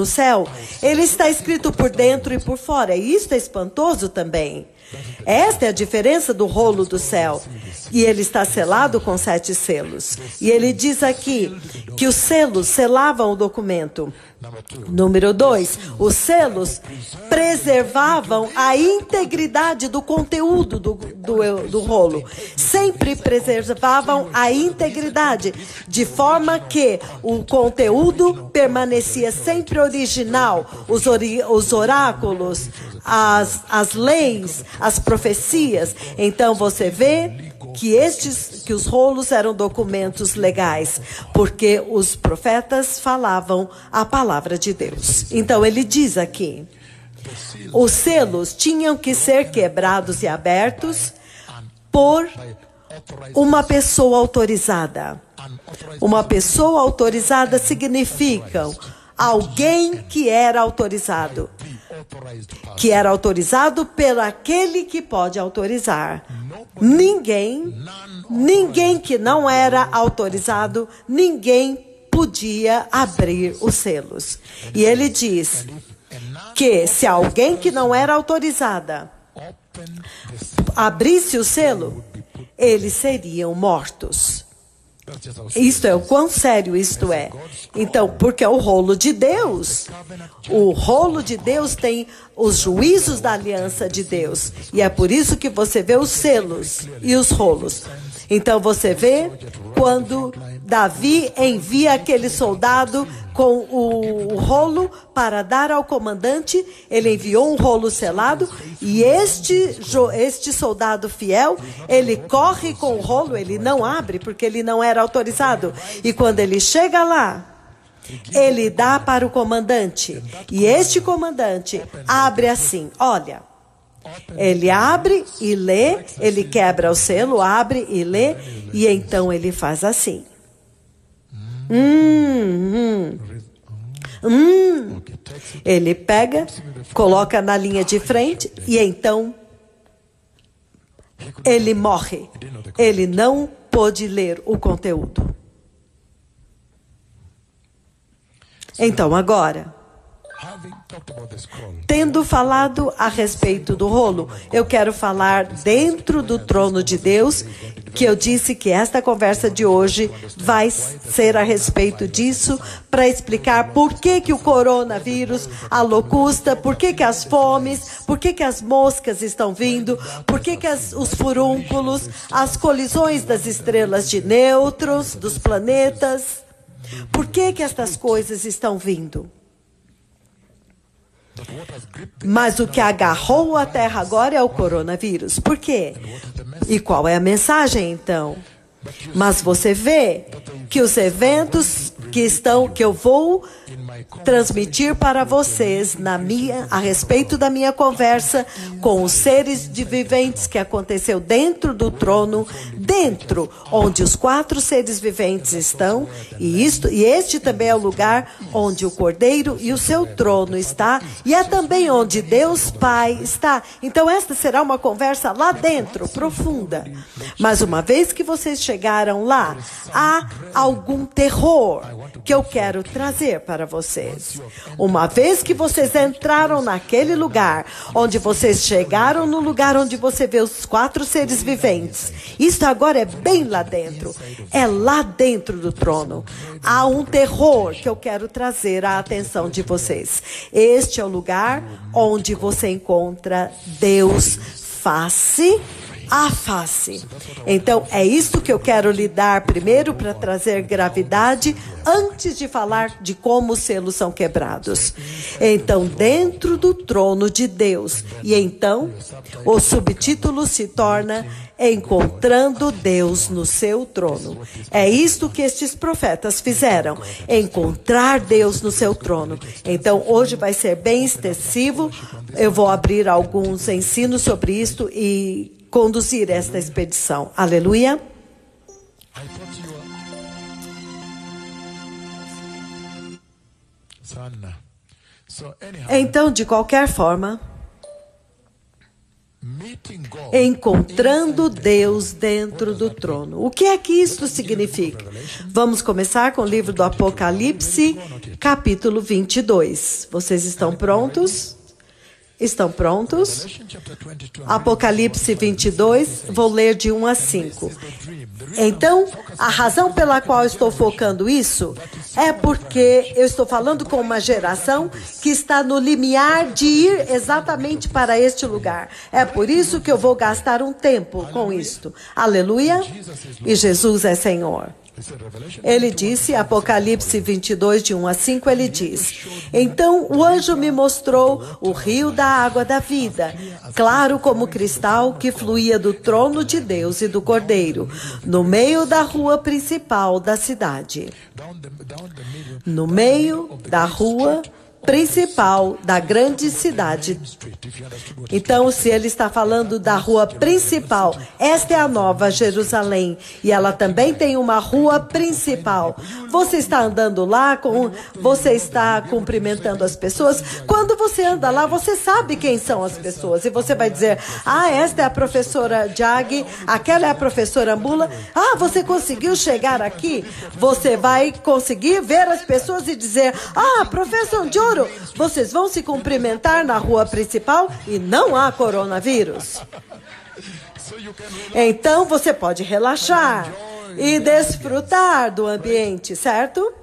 céu, ele está escrito por dentro e por fora. E isso é espantoso também. Esta é a diferença do rolo do céu. E ele está selado com 7 selos. E ele diz aqui que os selos selavam o documento. Número 2, os selos preservavam a integridade do conteúdo do rolo. Sempre preservavam a integridade, de forma que o conteúdo permanecia sempre original. Os oráculos, as leis, as profecias. Então você vê que os rolos eram documentos legais, porque os profetas falavam a palavra de Deus. Então ele diz aqui, os selos tinham que ser quebrados e abertos por uma pessoa autorizada. Uma pessoa autorizada significa alguém que era autorizado. Que era autorizado pelo aquele que pode autorizar. Ninguém que não era autorizado, ninguém podia abrir os selos. E ele diz que se alguém que não era autorizada abrisse o selo, eles seriam mortos. Isto é o quão sério isto é. Então, porque é o rolo de Deus. O rolo de Deus tem os juízos da aliança de Deus. E é por isso que você vê os selos e os rolos. Então você vê quando Davi envia aquele soldado com o rolo para dar ao comandante, ele enviou um rolo selado e este soldado fiel, ele corre com o rolo, ele não abre porque ele não era autorizado. E quando ele chega lá, ele dá para o comandante e este comandante abre assim, olha, ele abre e lê, ele quebra o selo, abre e lê e então ele faz assim. Ele pega, coloca na linha de frente e então ele morre. Ele não pôde ler o conteúdo. Então agora, tendo falado a respeito do rolo, eu quero falar dentro do trono de Deus, que eu disse que esta conversa de hoje vai ser a respeito disso, para explicar por que o coronavírus, a locusta, por que as fomes, por que as moscas estão vindo, por que os furúnculos, as colisões das estrelas de nêutrons, dos planetas, por que estas coisas estão vindo? Mas o que agarrou a Terra agora é o coronavírus. Por quê? E qual é a mensagem, então? Mas você vê que os eventos que eu vou transmitir para vocês a respeito da minha conversa com os seres viventes que aconteceu dentro do trono, dentro onde os 4 seres viventes estão, e este também é o lugar onde o Cordeiro e o seu trono está, e é também onde Deus Pai está. Então esta será uma conversa lá dentro, profunda. Mas uma vez que vocês chegaram lá, há algum terror que eu quero trazer para vocês. Uma vez que vocês entraram naquele lugar, onde vocês chegaram no lugar onde você vê os 4 seres viventes, isso agora é bem lá dentro, é lá dentro do trono. Há um terror que eu quero trazer à atenção de vocês. Este é o lugar onde você encontra Deus face à face. Então, é isso que eu quero lhe dar primeiro para trazer gravidade antes de falar de como os selos são quebrados. Então, dentro do trono de Deus. E então, o subtítulo se torna Encontrando Deus no seu trono. É isto que estes profetas fizeram, encontrar Deus no seu trono. Então, hoje vai ser bem extensivo. Eu vou abrir alguns ensinos sobre isto e conduzir esta expedição. Aleluia. Então, de qualquer forma, encontrando Deus dentro do trono. O que é que isto significa? Vamos começar com o livro do Apocalipse, capítulo 22. Vocês estão prontos? Estão prontos? Apocalipse 22, vou ler de 1 a 5. Então, a razão pela qual eu estou focando isso é porque eu estou falando com uma geração que está no limiar de ir exatamente para este lugar. É por isso que eu vou gastar um tempo com isto. Aleluia! E Jesus é Senhor. Ele disse, Apocalipse 22, de 1 a 5, ele diz: Então o anjo me mostrou o rio da água da vida, claro como cristal, que fluía do trono de Deus e do Cordeiro, no meio da rua principal da cidade. No meio da rua principal da grande cidade. Então, se ele está falando da rua principal, esta é a Nova Jerusalém, e ela também tem uma rua principal. Você está andando lá, você está cumprimentando as pessoas. Quando você anda lá, você sabe quem são as pessoas, e você vai dizer: ah, esta é a professora Jag, aquela é a professora Mula. Ah, você conseguiu chegar aqui? Você vai conseguir ver as pessoas e dizer: ah, professor Joe, vocês vão se cumprimentar na rua principal e não há coronavírus. Então você pode relaxar e desfrutar do ambiente, certo?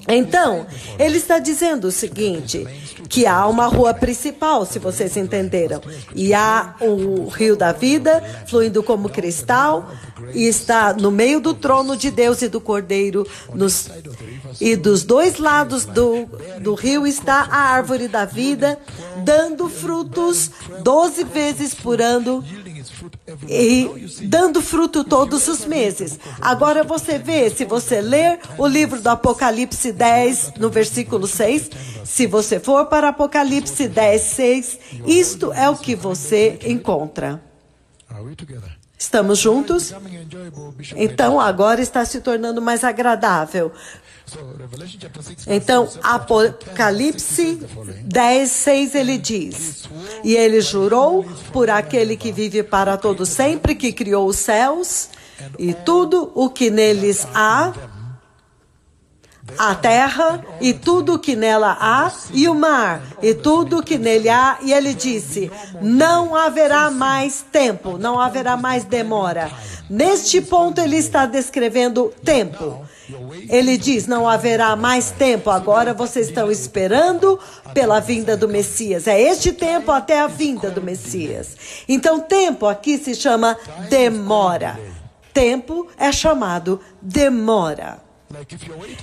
Então, ele está dizendo o seguinte, que há uma rua principal, se vocês entenderam, e há o rio da vida, fluindo como cristal, e está no meio do trono de Deus e do Cordeiro, e dos dois lados do rio está a árvore da vida, dando frutos 12 vezes por ano, e dando fruto todos os meses. Agora você vê, se você ler o livro do Apocalipse 10, no versículo 6, se você for para Apocalipse 10, 6, isto é o que você encontra. Estamos juntos? Então, agora está se tornando mais agradável. Então, Apocalipse 10, 6, ele diz: E ele jurou por aquele que vive para todo sempre, que criou os céus e tudo o que neles há, a terra e tudo o que nela há, e o mar e tudo o que nele há. E ele disse: não haverá mais tempo, não haverá mais demora. Neste ponto ele está descrevendo tempo. Ele diz: não haverá mais tempo, agora vocês estão esperando pela vinda do Messias. É este tempo até a vinda do Messias. Então, tempo aqui se chama demora. Tempo é chamado demora.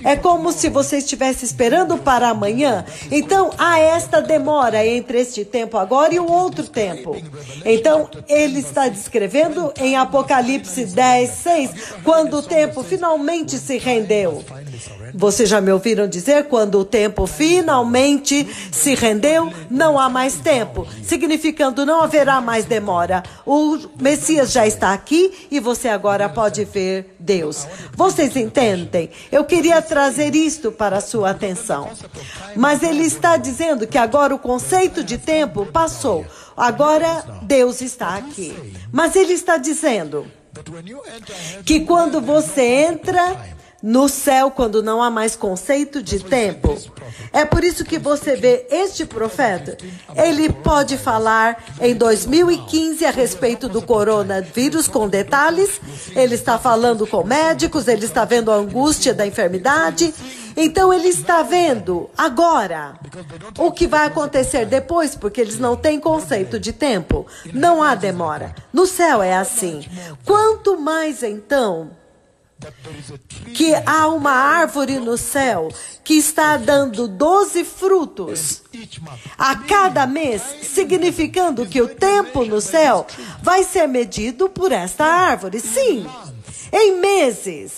É como se você estivesse esperando para amanhã. Então, há esta demora entre este tempo agora e o outro tempo. Então, ele está descrevendo em Apocalipse 10, 6, quando o tempo finalmente se rendeu. Vocês já me ouviram dizer, quando o tempo finalmente se rendeu, não há mais tempo, significando não haverá mais demora. O Messias já está aqui e você agora pode ver Deus. Vocês entendem? Eu queria trazer isto para a sua atenção. Mas ele está dizendo que agora o conceito de tempo passou. Agora Deus está aqui. Mas ele está dizendo que quando você entra no céu, quando não há mais conceito de tempo, é por isso que você vê este profeta, ele pode falar em 2015 a respeito do coronavírus com detalhes, ele está falando com médicos, ele está vendo a angústia da enfermidade. Então ele está vendo agora o que vai acontecer depois, porque eles não têm conceito de tempo. Não há demora. No céu é assim. Quanto mais então que há uma árvore no céu que está dando 12 frutos a cada mês, significando que o tempo no céu vai ser medido por esta árvore. Sim, em meses.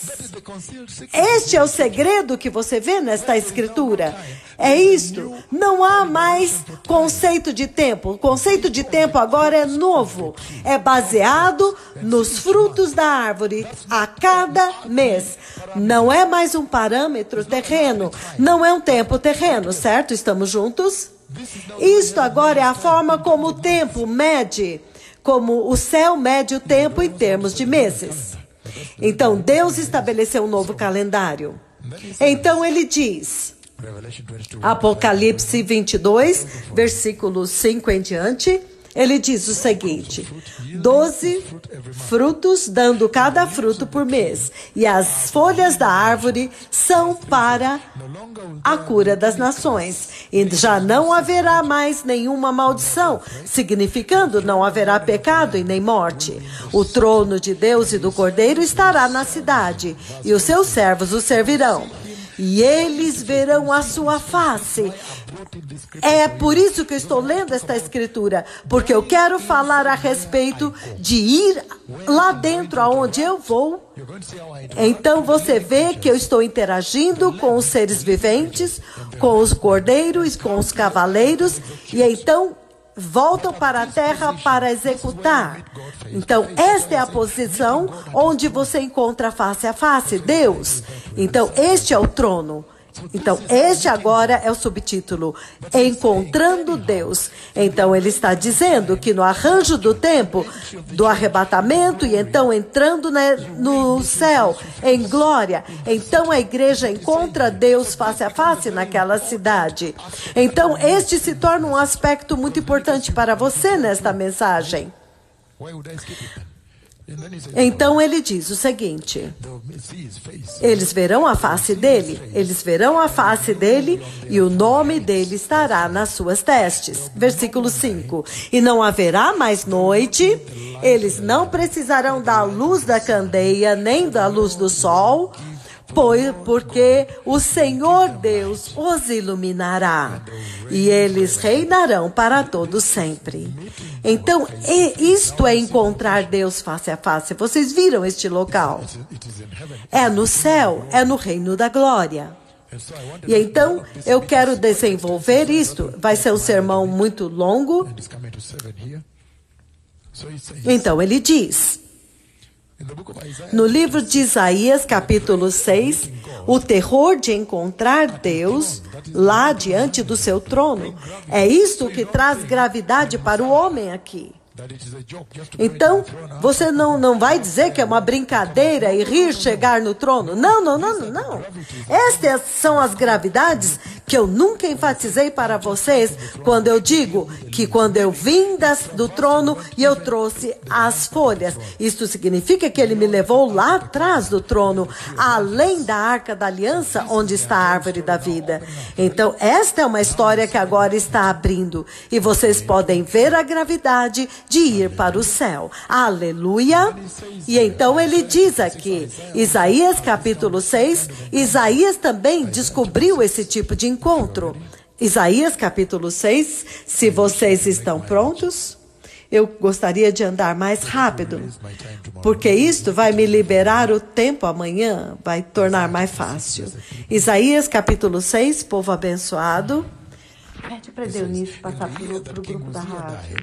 Este é o segredo que você vê nesta escritura. É isto. Não há mais conceito de tempo. O conceito de tempo agora é novo. É baseado nos frutos da árvore a cada mês. Não é mais um parâmetro terreno. Não é um tempo terreno, certo? Estamos juntos? Isto agora é a forma como o tempo mede, como o céu mede o tempo em termos de meses. Então, Deus estabeleceu um novo calendário. Então, ele diz, Apocalipse 22, versículos 5 em diante, ele diz o seguinte: 12 frutos, dando cada fruto por mês, e as folhas da árvore são para a cura das nações. E já não haverá mais nenhuma maldição, significando não haverá pecado e nem morte. O trono de Deus e do Cordeiro estará na cidade, e os seus servos o servirão. E eles verão a sua face. É por isso que eu estou lendo esta escritura, porque eu quero falar a respeito de ir lá dentro aonde eu vou. Então você vê que eu estou interagindo com os seres viventes, com os cordeiros, com os cavaleiros, e então voltam para a terra para executar. Então, esta é a posição onde você encontra face a face, Deus. Então, este é o trono. Então, este agora é o subtítulo, Encontrando Deus. Então, ele está dizendo que no arranjo do tempo, do arrebatamento, e então entrando no céu, em glória, então a igreja encontra Deus face a face naquela cidade. Então, este se torna um aspecto muito importante para você nesta mensagem. Então ele diz o seguinte: eles verão a face dele, e o nome dele estará nas suas testes. Versículo 5: e não haverá mais noite, eles não precisarão da luz da candeia, nem da luz do sol, porque o Senhor Deus os iluminará, e eles reinarão para todo sempre. Então, isto é encontrar Deus face a face. Vocês viram este local? É no céu, é no reino da glória. E então, eu quero desenvolver isto. Vai ser um sermão muito longo. Então, ele diz, no livro de Isaías, capítulo 6, o terror de encontrar Deus lá diante do seu trono. É isto que traz gravidade para o homem aqui. Então, você não vai dizer que é uma brincadeira e rir chegar no trono. Não. Estas são as gravidades que eu nunca enfatizei para vocês quando eu digo que quando eu vim do trono e eu trouxe as folhas. Isto significa que ele me levou lá atrás do trono, além da arca da aliança, onde está a árvore da vida. Então, esta é uma história que agora está abrindo. E vocês podem ver a gravidade de ir para o céu. Aleluia! E então ele diz aqui, Isaías capítulo 6, Isaías também descobriu esse tipo de encontro. Isaías capítulo 6, se vocês estão prontos, eu gostaria de andar mais rápido, porque isto vai me liberar o tempo amanhã, vai tornar mais fácil. Isaías capítulo 6, povo abençoado. Pede para Deunice passar para o grupo da rádio.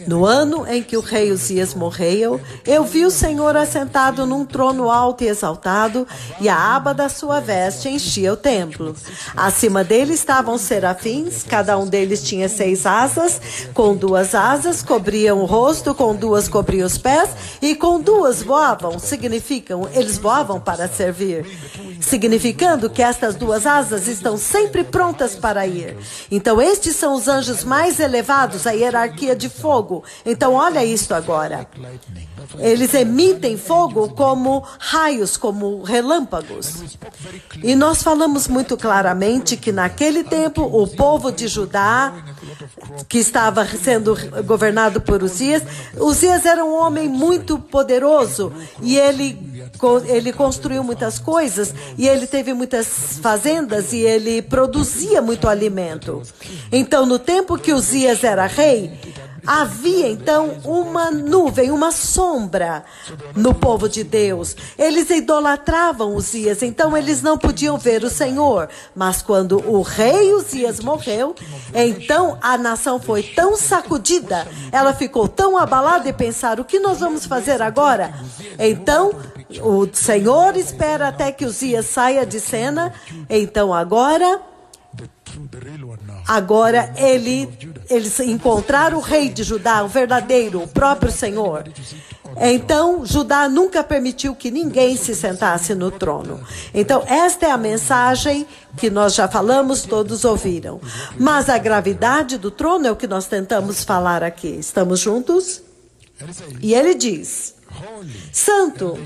No ano em que o rei Uzias morreu, eu vi o Senhor assentado num trono alto e exaltado, e a aba da sua veste enchia o templo. Acima dele estavam serafins, cada um deles tinha 6 asas, com 2 asas cobriam o rosto, com 2 cobriam os pés, e com 2 voavam, eles voavam para servir, significando que estas 2 asas estão sempre prontas para ir. Então estes são os anjos mais elevados, a hierarquia de fogo. Então olha isto agora. Eles emitem fogo como raios, como relâmpagos. E nós falamos muito claramente que naquele tempo o povo de Judá, que estava sendo governado por Uzias era um homem muito poderoso e ele construiu muitas coisas e ele teve muitas fazendas e ele produzia muito alimento. Então, no tempo que Uzias era rei, havia então uma nuvem, uma sombra no povo de Deus. Eles idolatravam Uzias, então eles não podiam ver o Senhor. Mas quando o rei Uzias morreu, então a nação foi tão sacudida, ela ficou tão abalada e pensaram: o que nós vamos fazer agora? Então o Senhor espera até que Uzias saia de cena. Então agora eles encontraram o rei de Judá, o verdadeiro, o próprio Senhor. Então, Judá nunca permitiu que ninguém se sentasse no trono. Então, esta é a mensagem que nós já falamos, todos ouviram. Mas a gravidade do trono é o que nós tentamos falar aqui. Estamos juntos? E ele diz: Santo.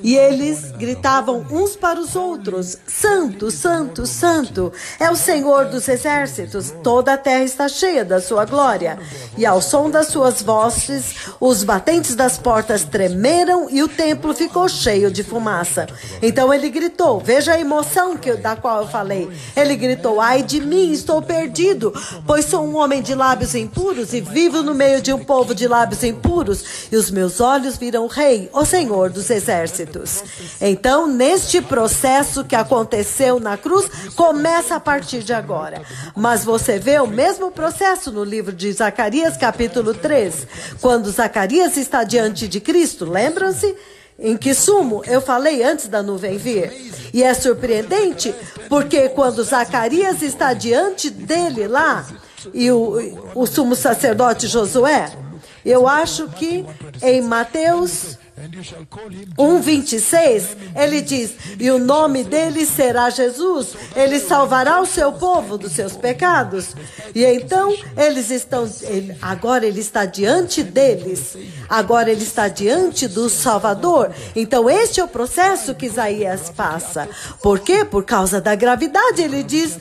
E eles gritavam uns para os outros: Santo, Santo, Santo, é o Senhor dos exércitos, toda a terra está cheia da sua glória. E ao som das suas vozes, os batentes das portas tremeram e o templo ficou cheio de fumaça. Então ele gritou, veja a emoção da qual eu falei. Ele gritou: ai de mim, estou perdido, pois sou um homem de lábios impuros e vivo no meio de um povo de lábios impuros, e os meus olhos viram o Rei, o Senhor dos exércitos. Então, neste processo que aconteceu na cruz, começa a partir de agora. Mas você vê o mesmo processo no livro de Zacarias, capítulo 3, quando Zacarias está diante de Cristo, lembram-se? Em que sumo eu falei antes da nuvem vir. E é surpreendente, porque quando Zacarias está diante dele lá, e o sumo sacerdote Josué, eu acho que em Mateus 1:26, ele diz: e o nome dele será Jesus, ele salvará o seu povo dos seus pecados. E então agora ele está diante deles, agora ele está diante do Salvador. Então este é o processo que Isaías passa. Por quê? Por causa da gravidade. Ele diz: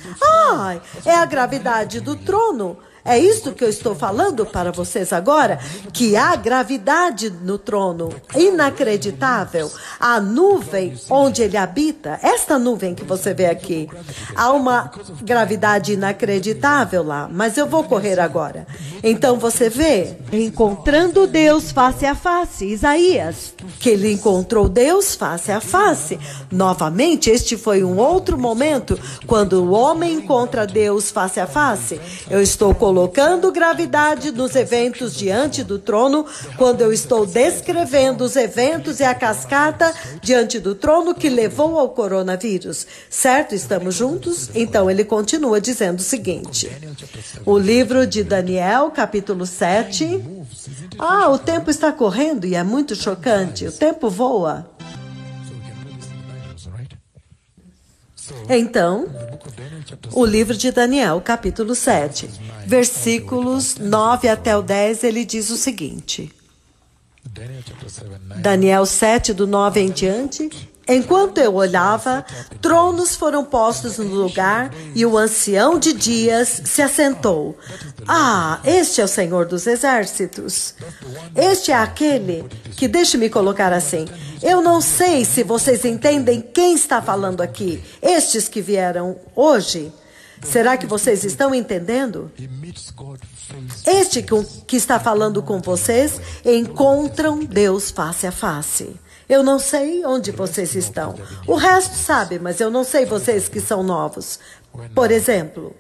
é a gravidade do trono. É isso que eu estou falando para vocês agora, que há gravidade no trono, inacreditável. A nuvem onde ele habita, esta nuvem que você vê aqui, há uma gravidade inacreditável lá, mas eu vou correr agora. Então você vê, encontrando Deus face a face, Isaías, que ele encontrou Deus face a face. Novamente, este foi um outro momento, quando o homem encontra Deus face a face. Eu estou colocando gravidade nos eventos diante do trono, quando eu estou descrevendo os eventos e a cascata diante do trono que levou ao coronavírus. Certo? Estamos juntos? Então ele continua dizendo o seguinte. O livro de Daniel, capítulo 7. O tempo está correndo e é muito chocante. O tempo voa. Então, o livro de Daniel, capítulo 7, versículos 9 até o 10, ele diz o seguinte. Daniel 7, do 9 em diante. Enquanto eu olhava, tronos foram postos no lugar e o ancião de dias se assentou. Este é o Senhor dos exércitos. Este é aquele que, deixe-me colocar assim, eu não sei se vocês entendem quem está falando aqui. Estes que vieram hoje. Será que vocês estão entendendo? Este que está falando com vocês encontram Deus face a face. Eu não sei onde vocês estão. O resto sabe, mas eu não sei vocês que são novos. Por exemplo,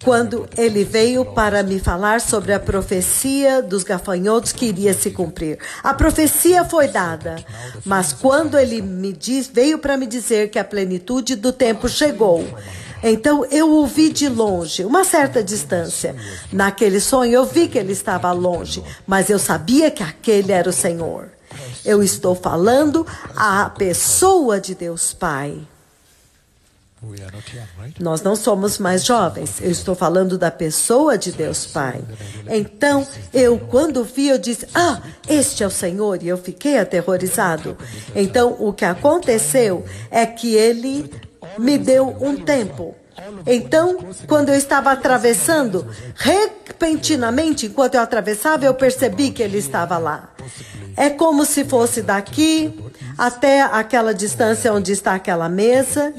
quando ele veio para me falar sobre a profecia dos gafanhotos que iria se cumprir. A profecia foi dada, mas quando ele veio para me dizer que a plenitude do tempo chegou, então eu o vi de longe, uma certa distância. Naquele sonho eu vi que ele estava longe, mas eu sabia que aquele era o Senhor. Eu estou falando à pessoa de Deus Pai. Nós não somos mais jovens. Eu estou falando da pessoa de Deus Pai. Então, quando vi, eu disse, este é o Senhor, e eu fiquei aterrorizado. Então, o que aconteceu é que ele me deu um tempo. Então, quando eu estava atravessando, repentinamente, enquanto eu atravessava, eu percebi que ele estava lá. É como se fosse daqui até aquela distância onde está aquela mesa.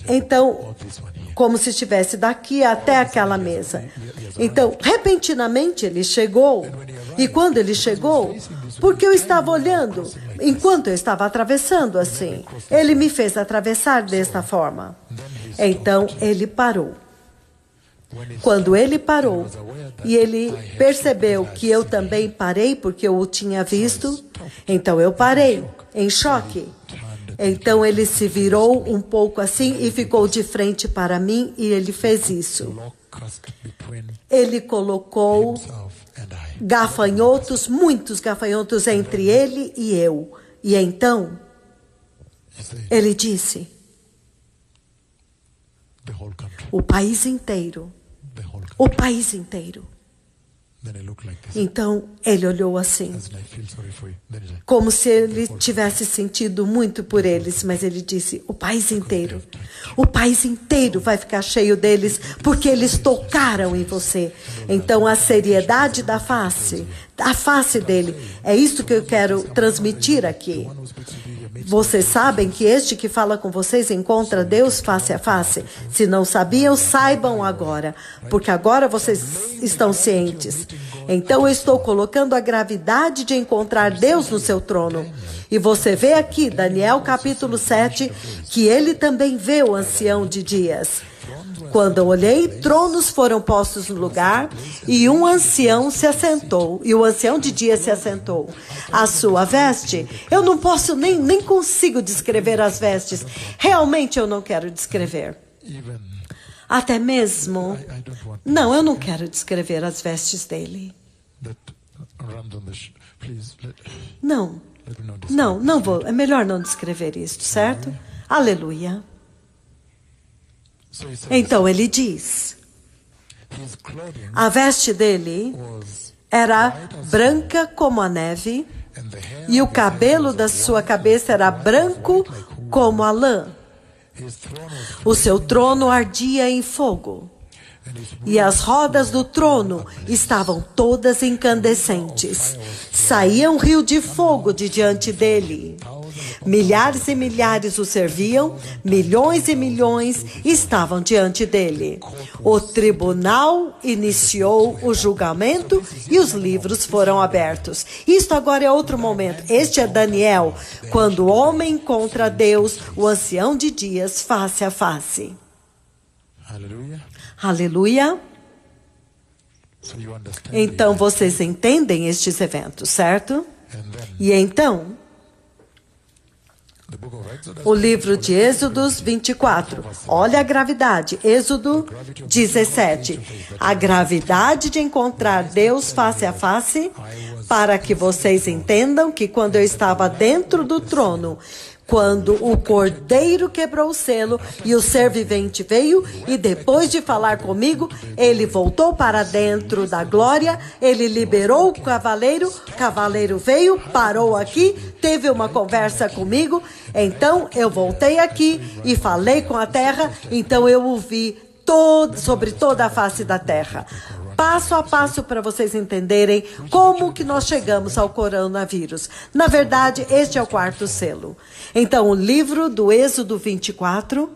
Então, como se estivesse daqui até aquela mesa. Então, repentinamente ele chegou. E quando ele chegou, porque eu estava olhando, enquanto eu estava atravessando assim, ele me fez atravessar desta forma. Então, ele parou. Quando ele parou, e ele percebeu que eu também parei, porque eu o tinha visto, então eu parei, em choque. Então ele se virou um pouco assim e ficou de frente para mim e ele fez isso. Ele colocou gafanhotos, muitos gafanhotos entre ele e eu. E então ele disse, o país inteiro, o país inteiro. Então, ele olhou assim, como se ele tivesse sentido muito por eles, mas ele disse, o país inteiro vai ficar cheio deles, porque eles tocaram em você. Então, a seriedade da face, a face dele, é isso que eu quero transmitir aqui. Vocês sabem que este que fala com vocês encontra Deus face a face? Se não sabiam, saibam agora, porque agora vocês estão cientes. Então eu estou colocando a gravidade de encontrar Deus no seu trono. E você vê aqui, Daniel capítulo 7, que ele também vê o ancião de dias. Quando eu olhei, tronos foram postos no lugar e um ancião se assentou. E o ancião de dias se assentou. A sua veste, eu não posso, nem consigo descrever as vestes. Realmente eu não quero descrever. Até mesmo, não, eu não quero descrever as vestes dele. Não vou. É melhor não descrever isto, certo? Aleluia. Então ele diz, a veste dele era branca como a neve e o cabelo da sua cabeça era branco como a lã. O seu trono ardia em fogo e as rodas do trono estavam todas incandescentes. Saía um rio de fogo de diante dele. Milhares e milhares o serviam, milhões e milhões estavam diante dele. O tribunal iniciou o julgamento e os livros foram abertos. Isto agora é outro momento. Este é Daniel, quando o homem encontra Deus, o ancião de dias, face a face. Aleluia. Aleluia. Então vocês entendem estes eventos, certo? E então, o livro de Êxodos 24. Olha a gravidade. Êxodo 17. A gravidade de encontrar Deus face a face, para que vocês entendam que quando eu estava dentro do trono, quando o Cordeiro quebrou o selo e o ser vivente veio, e depois de falar comigo, ele voltou para dentro da glória, ele liberou o cavaleiro veio, parou aqui, teve uma conversa comigo, então eu voltei aqui e falei com a terra, então eu o vi sobre toda a face da terra. Passo a passo para vocês entenderem como que nós chegamos ao coronavírus. Na verdade, este é o quarto selo. Então, o livro do Êxodo 24.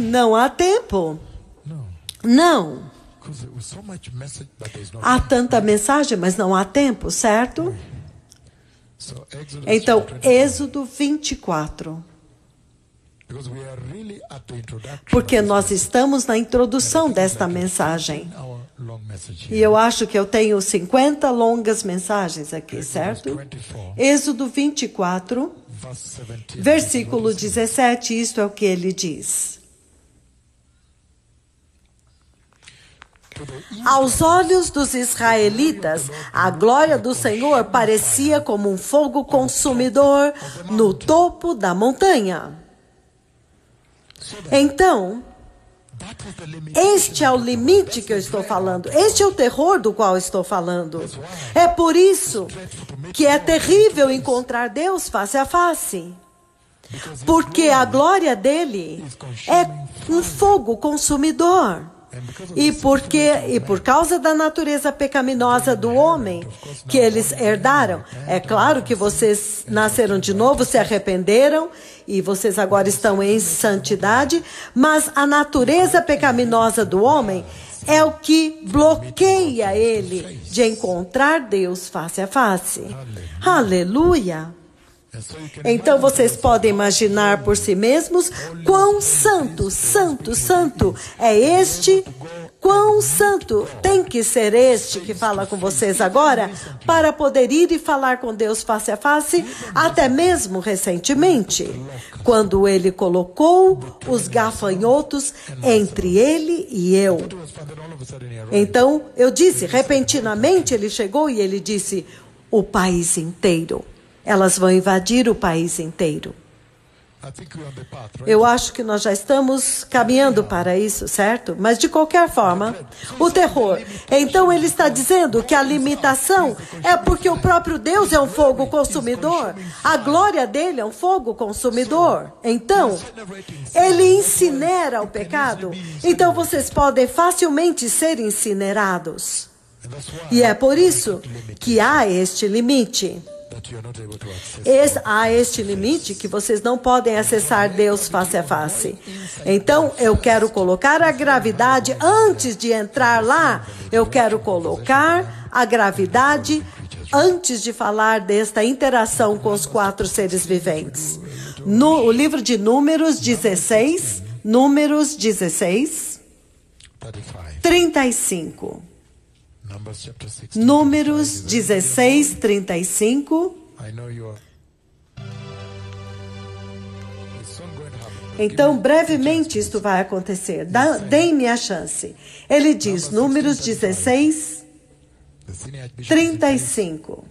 Não há tempo. Não. Há tanta mensagem, mas não há tempo, certo? Então, Êxodo 24. Porque nós estamos na introdução desta mensagem. E eu acho que eu tenho 50 longas mensagens aqui, certo? Êxodo 24, versículo 17, isto é o que ele diz. Aos olhos dos israelitas, a glória do Senhor parecia como um fogo consumidor no topo da montanha. Então, este é o limite que eu estou falando. Este é o terror do qual estou falando. É por isso que é terrível encontrar Deus face a face. Porque a glória dele é um fogo consumidor. E por causa da natureza pecaminosa do homem que eles herdaram, é claro que vocês nasceram de novo, se arrependeram e vocês agora estão em santidade, mas a natureza pecaminosa do homem é o que bloqueia ele de encontrar Deus face a face. Aleluia! Então vocês podem imaginar por si mesmos quão santo, santo, santo é este, quão santo tem que ser este que fala com vocês agora, para poder ir e falar com Deus face a face, até mesmo recentemente, quando ele colocou os gafanhotos entre ele e eu. Então eu disse, repentinamente ele chegou e ele disse, o país inteiro. Elas vão invadir o país inteiro. Eu acho que nós já estamos caminhando para isso, certo? Mas de qualquer forma, o terror. Então ele está dizendo que a limitação é porque o próprio Deus é um fogo consumidor. A glória dele é um fogo consumidor. Então, ele incinera o pecado. Então vocês podem facilmente ser incinerados. E é por isso que há este limite. Há este limite que vocês não podem acessar Deus face a face. Então, eu quero colocar a gravidade, antes de entrar lá, eu quero colocar a gravidade antes de falar desta interação com os 4 seres viventes. No livro de Números 16, 35. Números 16, 35. Então, brevemente isto vai acontecer. Deem-me a chance. Ele diz, Números 16, 35.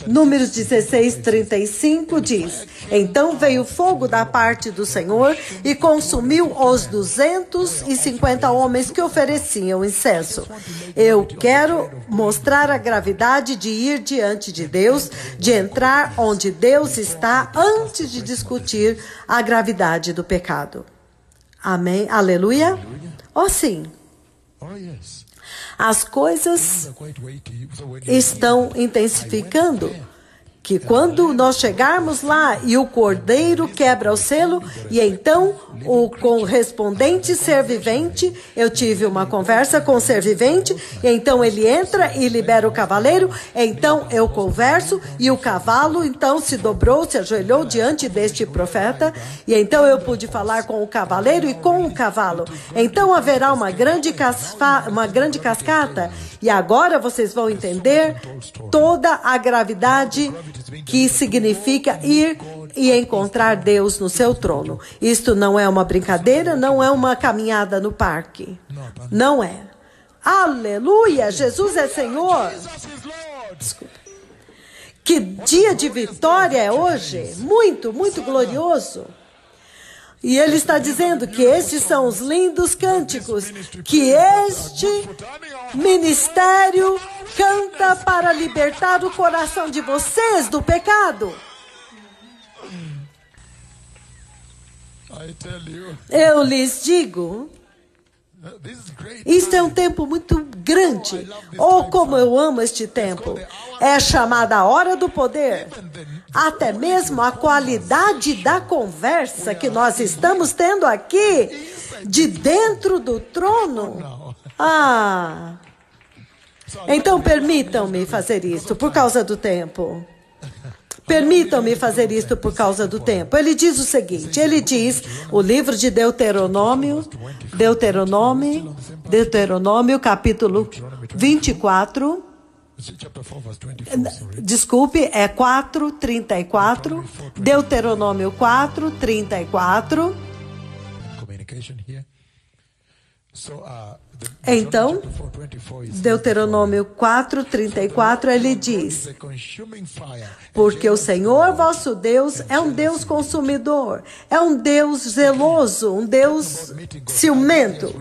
Números 16, 35 diz, então veio fogo da parte do Senhor e consumiu os 250 homens que ofereciam incenso. Eu quero mostrar a gravidade de ir diante de Deus, de entrar onde Deus está antes de discutir a gravidade do pecado. Amém? Aleluia? Oh, sim. As coisas estão intensificando, que quando nós chegarmos lá e o cordeiro quebra o selo, e então o correspondente ser vivente, eu tive uma conversa com o ser vivente, e então ele entra e libera o cavaleiro, então eu converso, e o cavalo então se dobrou, se ajoelhou diante deste profeta, e então eu pude falar com o cavaleiro e com o cavalo. Então haverá uma grande cascata, e agora vocês vão entender toda a gravidade que significa ir e encontrar Deus no seu trono. Isto não é uma brincadeira, não é uma caminhada no parque. Não é. Aleluia! Jesus é Senhor. Desculpa. Que dia de vitória é hoje? Muito, muito glorioso. E ele está dizendo que estes são os lindos cânticos, que este ministério canta para libertar o coração de vocês do pecado. Eu lhes digo, isto é um tempo muito grande. Oh, como eu amo este tempo. É chamada a hora do poder. Até mesmo a qualidade da conversa que nós estamos tendo aqui, de dentro do trono. Então permitam-me fazer isso por causa do tempo. Permitam-me fazer isto por causa do tempo. Ele diz o seguinte, ele diz, o livro de Deuteronômio, capítulo 24, desculpe, é 4:34, Deuteronômio 4:34. Então, Deuteronômio 4:34, ele diz: porque o Senhor vosso Deus é um Deus consumidor, é um Deus zeloso, um Deus ciumento.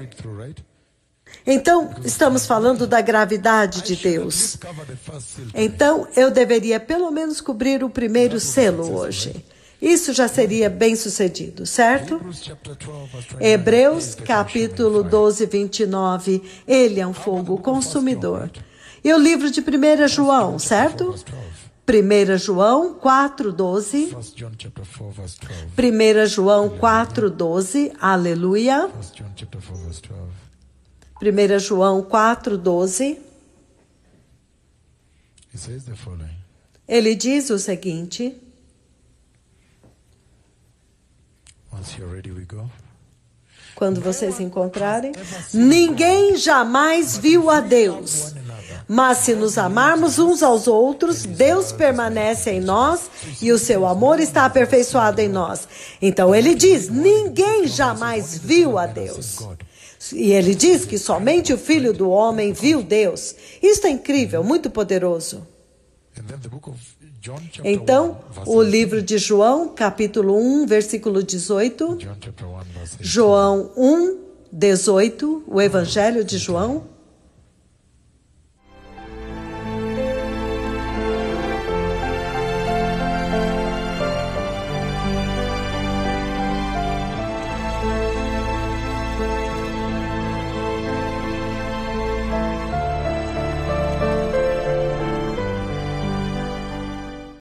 Então, estamos falando da gravidade de Deus. Então, eu deveria pelo menos cobrir o primeiro selo hoje. Isso já seria bem sucedido, certo? Hebreus, capítulo 12, 29. Ele é um fogo consumidor. E o livro de 1 João, certo? 1 João 4:12. 1 João 4:12. Aleluia. 1 João 4:12. Ele diz o seguinte: quando vocês encontrarem, ninguém jamais viu a Deus, mas se nos amarmos uns aos outros, Deus permanece em nós e o seu amor está aperfeiçoado em nós. Então ele diz, ninguém jamais viu a Deus. E ele diz que somente o Filho do Homem viu Deus. Isso é incrível, muito poderoso. Então, o livro de João, capítulo 1, versículo 18. João 1, 18, o Evangelho de João.